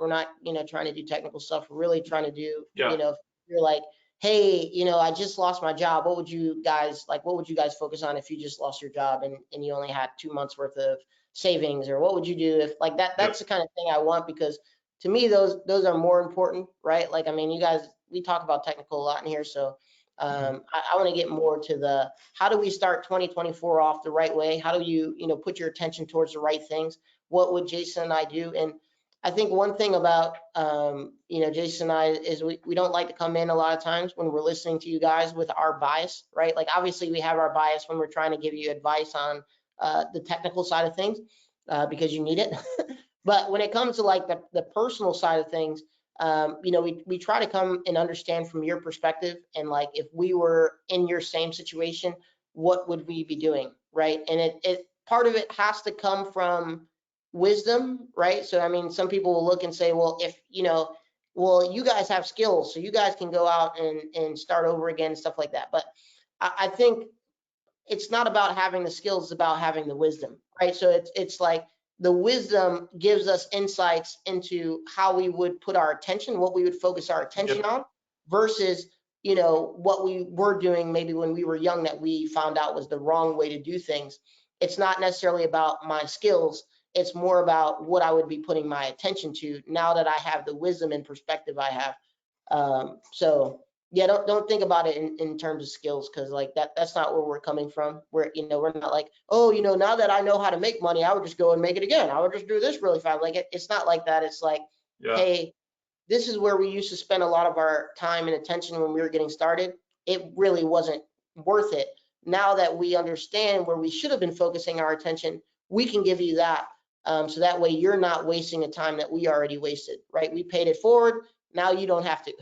trying to do technical stuff. We're really trying to do, if you're like, hey, I just lost my job. What would you guys focus on if you just lost your job and you only had 2 months worth of savings? Or what would you do if like that? That's the kind of thing I want, because to me, those are more important, right? Like, I mean, you guys, we talk about technical a lot in here. So I want to get more to the, how do we start 2024 off the right way? How do you, put your attention towards the right things? What would Jason and I do? And I think one thing about, Jason and I is we don't like to come in a lot of times when we're listening to you guys with our bias, right? Like, obviously we have our bias when we're trying to give you advice on the technical side of things, because you need it. But when it comes to like the personal side of things, we try to come and understand from your perspective, and like, if we were in your same situation, what would we be doing, right? And it part of it has to come from wisdom, right? So I mean, some people will look and say, well, if well, you guys have skills, so you guys can go out and start over again and stuff like that. But I think it's not about having the skills, it's about having the wisdom, right? So it's like the wisdom gives us insights into how we would put our attention, what we would focus our attention on, versus what we were doing maybe when we were young that we found out was the wrong way to do things. It's not necessarily about my skills, it's more about what I would be putting my attention to now that I have the wisdom and perspective I have. So yeah, don't think about it in terms of skills, because like that's not where we're coming from. We're not like, oh, now that I know how to make money, I would just go and make it again. I would just do this really fast. Like it's not like that. It's like, hey, this is where we used to spend a lot of our time and attention when we were getting started. It really wasn't worth it. now that we understand where we should have been focusing our attention, we can give you that. So that way you're not wasting the time that we already wasted, right? We paid it forward. Now you don't have to.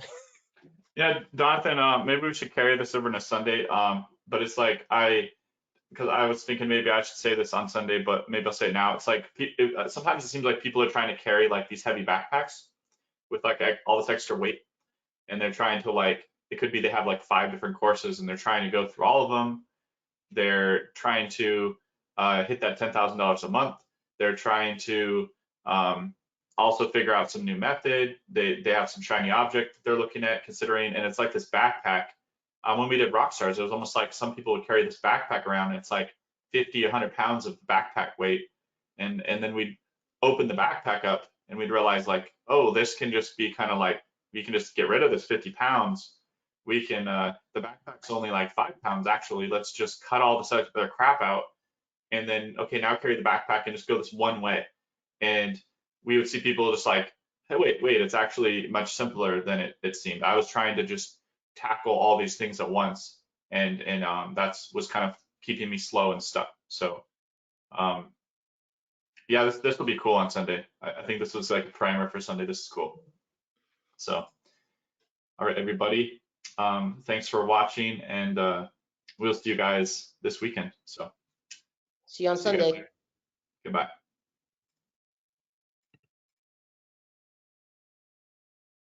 Yeah, Jonathan, maybe we should carry this over to Sunday. But it's like because I was thinking maybe I should say this on Sunday, but maybe I'll say it now. It's like sometimes it seems like people are trying to carry like these heavy backpacks with like all this extra weight, and they're trying to like, it could be they have like 5 different courses and they're trying to go through all of them. They're trying to hit that $10,000 a month. They're trying to also figure out some new method. They have some shiny object that they're looking at considering, and it's like this backpack. When we did Rockstars, it was almost like some people would carry this backpack around, and it's like 50, 100 pounds of backpack weight, and then we'd open the backpack up and we'd realize like, oh, this can just be kind of like, we can just get rid of this 50 pounds. We can, the backpack's only like 5 pounds actually. Let's just cut all this other crap out, and then, okay, now carry the backpack and just go this one way. And we would see people just like, hey, wait, it's actually much simpler than it seemed. I was trying to just tackle all these things at once, and that's was kind of keeping me slow and stuck. So yeah, this will be cool on Sunday. I think this was like a primer for Sunday. This is cool. So all right, everybody, thanks for watching, and we'll see you guys this weekend. So See you on see you guys Sunday. later. Goodbye.